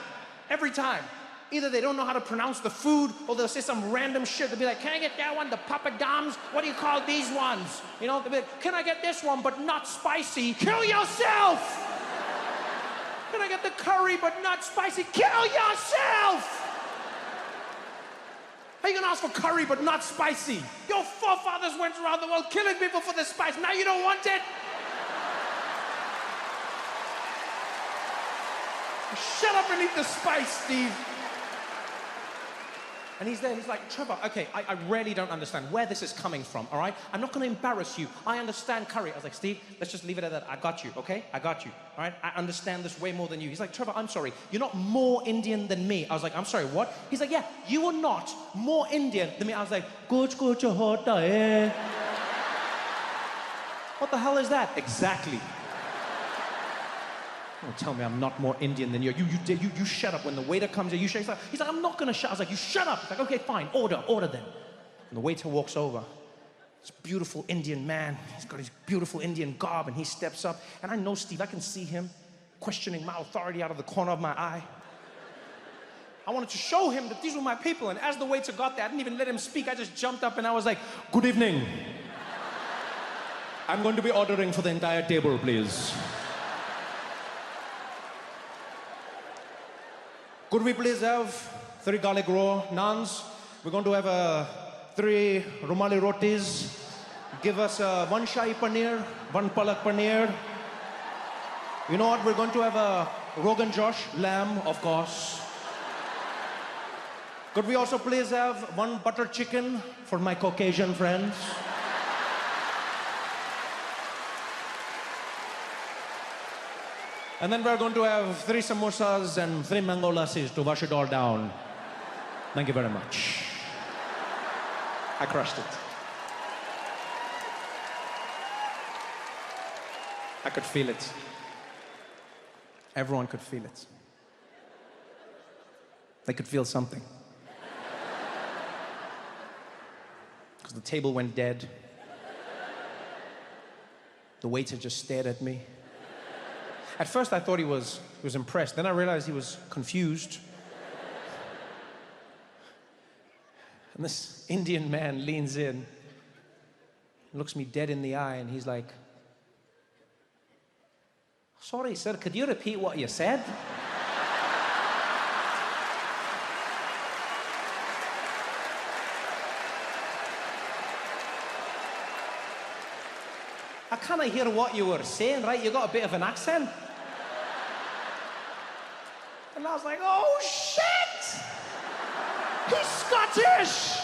Every time. Either they don't know how to pronounce the food, or they'll say some random shit. They'll be like, can I get that one, the papadums? What do you call these ones? You know, they'll be like, can I get this one, but not spicy? Kill yourself! Can I get the curry, but not spicy? Kill yourself! How are you gonna ask for curry, but not spicy? Your forefathers went around the world killing people for the spice. Now you don't want it? Shut up and eat the spice, Steve. And he's there, he's like, Trevor, okay, I really don't understand where this is coming from, all right? I'm not gonna embarrass you. I understand curry. I was like, Steve, let's just leave it at that. I got you, okay? I got you, all right? I understand this way more than you. He's like, Trevor, I'm sorry. You're not more Indian than me. I was like, I'm sorry, what? He's like, yeah, you are not more Indian than me. I was like, what the hell is that? Exactly. Don't tell me I'm not more Indian than you. You shut up. When the waiter comes in, you shut up. He's like, I'm not gonna shut. I was like, you shut up. He's like, okay, fine, order then. And the waiter walks over. This beautiful Indian man. He's got his beautiful Indian garb, and he steps up. And I know Steve, I can see him questioning my authority out of the corner of my eye. I wanted to show him that these were my people, and as the waiter got there, I didn't even let him speak. I just jumped up and I was like, good evening. I'm going to be ordering for the entire table, please. Could we please have 3 garlic raw naans? We're going to have 3 rumali rotis. Give us 1 shahi paneer, 1 palak paneer. You know what? We're going to have a Rogan Josh lamb, of course. Could we also please have 1 butter chicken for my Caucasian friends? And then we're going to have 3 samosas and 3 mango lassis to wash it all down. Thank you very much. I crushed it. I could feel it. Everyone could feel it. They could feel something. Because the table went dead. The waiter just stared at me. At first I thought he was impressed. Then I realized he was confused. And this Indian man leans in, looks me dead in the eye, and he's like, "Sorry, sir, could you repeat what you said?" I can't hear what you were saying, right? You got a bit of an accent. And I was like, oh shit! He's Scottish!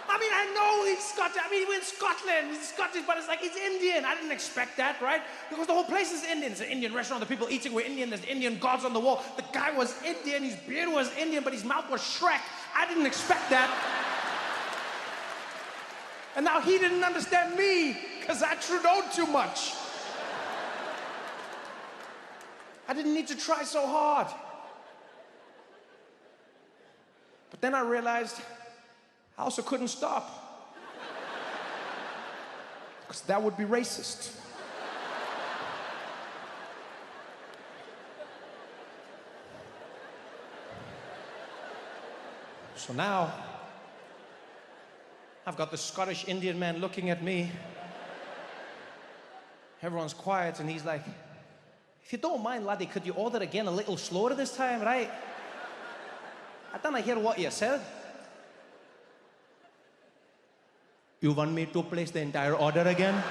I mean, I know he's Scottish. I mean, we're in Scotland, he's Scottish, but it's like he's Indian. I didn't expect that, right? Because the whole place is Indian. It's an Indian restaurant, the people eating were Indian, there's Indian gods on the wall. The guy was Indian, his beard was Indian, but his mouth was Shrek. I didn't expect that. And now he didn't understand me, because I Trudeau'd too much. I didn't need to try so hard. But then I realized I also couldn't stop. Because that would be racist. So now, I've got the Scottish Indian man looking at me. Everyone's quiet, and he's like, "If you don't mind, laddie, could you order again a little slower this time, right? I didn't hear what you said." "You want me to place the entire order again?"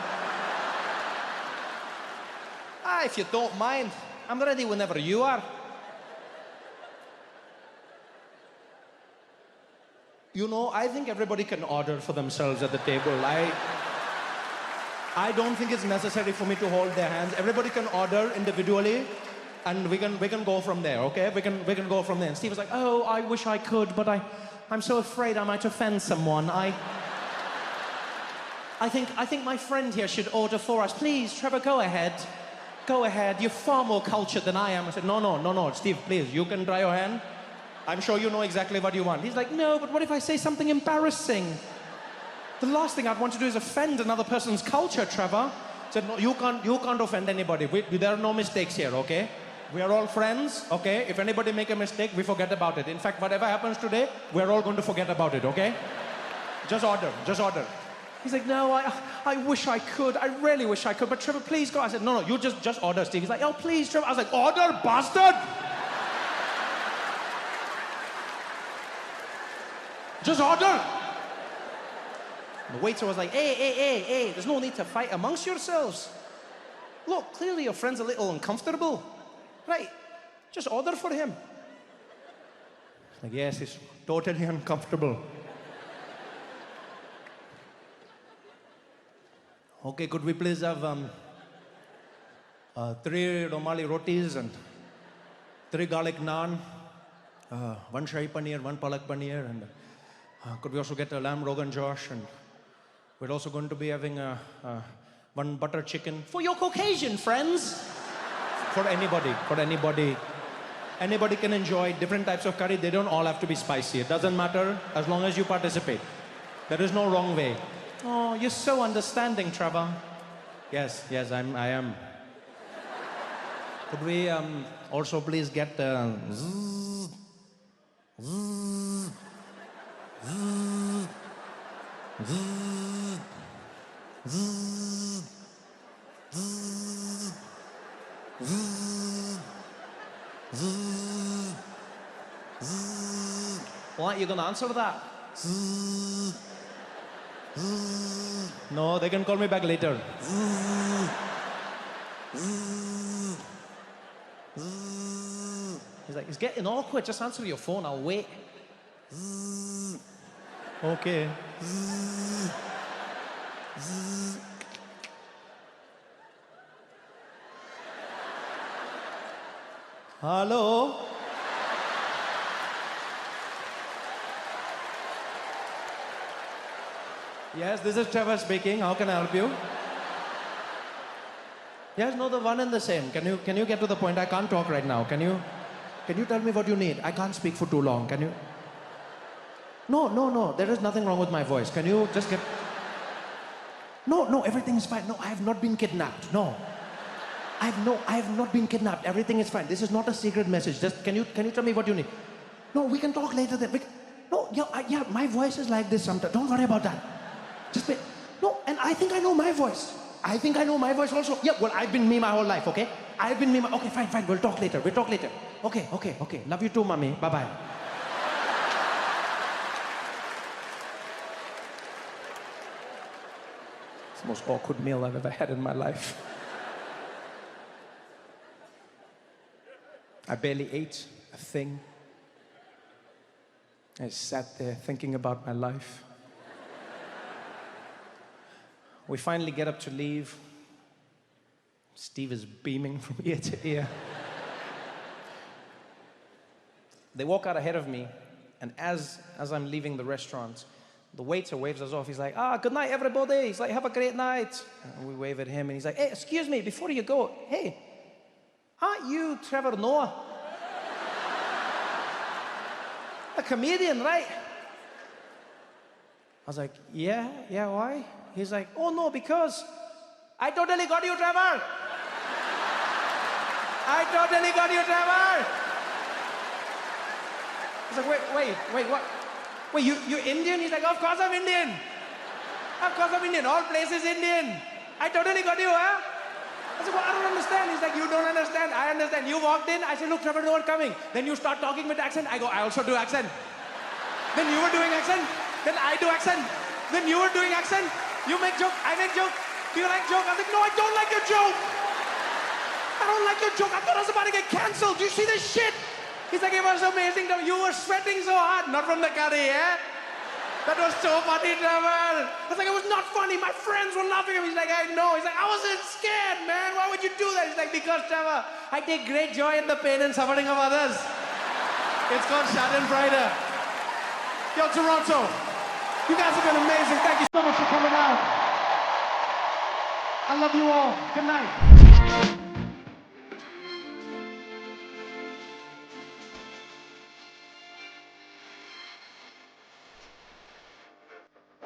If you don't mind, I'm ready whenever you are." You know, I think everybody can order for themselves at the table. I don't think it's necessary for me to hold their hands. Everybody can order individually, and we can go from there, okay? We can go from there. And Steve was like, "Oh, I wish I could, but I'm so afraid I might offend someone. I think my friend here should order for us. Please, Trevor, go ahead. Go ahead. You're far more cultured than I am." I said, No, Steve, please, you can try your hand. I'm sure you know exactly what you want. He's like, "No, but what if I say something embarrassing? The last thing I'd want to do is offend another person's culture, Trevor." I said, "No, you can't offend anybody. There are no mistakes here, okay? We are all friends, okay? If anybody make a mistake, we forget about it. In fact, whatever happens today, we're all going to forget about it, okay? Just order. He's like, "No, I wish I could. I really wish I could. But Trevor, please go." I said, No, you just order, Steve. He's like, "Oh, please, Trevor." I was like, "Order, bastard! Just order." The waiter was like, Hey, there's no need to fight amongst yourselves. Look, clearly your friend's a little uncomfortable. Right, just order for him." Like, "Yes, he's totally uncomfortable." "Okay, could we please have 3 Romali rotis and 3 garlic naan, 1 shahi paneer, 1 palak paneer, and could we also get a lamb rogan josh, and we're also going to be having 1 butter chicken for your Caucasian friends." For anybody. Anybody can enjoy different types of curry. They don't all have to be spicy. It doesn't matter as long as you participate. There is no wrong way. "Oh, you're so understanding, Trevor." Yes, I am. Could we also please get the What, you gonna answer that? No, they can call me back later. He's like, "It's getting awkward. Just answer your phone. I'll wait." Okay. Hello? Yes, this is Trevor speaking. How can I help you? Yes, no, the one and the same. Can you get to the point? I can't talk right now. Can you tell me what you need? I can't speak for too long. Can you? No. There is nothing wrong with my voice. Can you just get? No, everything is fine. No, I have not been kidnapped. No. I have not been kidnapped. Everything is fine. This is not a secret message. Just can you tell me what you need? No, we can talk later then. No, yeah, my voice is like this sometimes. Don't worry about that. Just wait. No, and I think I know my voice. I think I know my voice also. Yeah, well, I've been me my whole life, okay? I've been me. Okay, fine. We'll talk later. Okay. Love you too, mommy. Bye-bye. It's the most awkward meal I've ever had in my life. I barely ate a thing. I sat there thinking about my life. We finally get up to leave. Steve is beaming from ear to ear. They walk out ahead of me, and as I'm leaving the restaurant, the waiter waves us off. He's like, good night, everybody. He's like, have a great night. And we wave at him, and he's like, hey, excuse me, before you go, hey, aren't you Trevor Noah? A comedian, right? I was like, yeah, why? He's like, oh no, because I totally got you, Trevor. I totally got you, Trevor. I was like, wait, what? Wait, you Indian? He's like, of course I'm Indian. Of course I'm Indian. All places Indian. I totally got you, huh? I said, well, I don't understand. He's like, you don't understand. I understand. You walked in. I said, look, Trevor Noah coming. Then you start talking with accent. I go, I also do accent. Then you were doing accent. Then I do accent. Then you were doing accent. You make joke. I make joke. Do you like joke? I was like, no, I don't like your joke. I don't like your joke. I thought I was about to get canceled. Do you see this shit? He's like, it was amazing. You were sweating so hard. Not from the curry, eh? That was so funny, Trevor. I was like, it was not funny. My friends were laughing at me. He's like, I know. He's like, I wasn't scared, man. Why would you do that? He's like, because, Trevor, I take great joy in the pain and suffering of others. It's called Schadenfreude. Yo, Toronto, you guys have been amazing. Thank you so much for coming out. I love you all. Good night.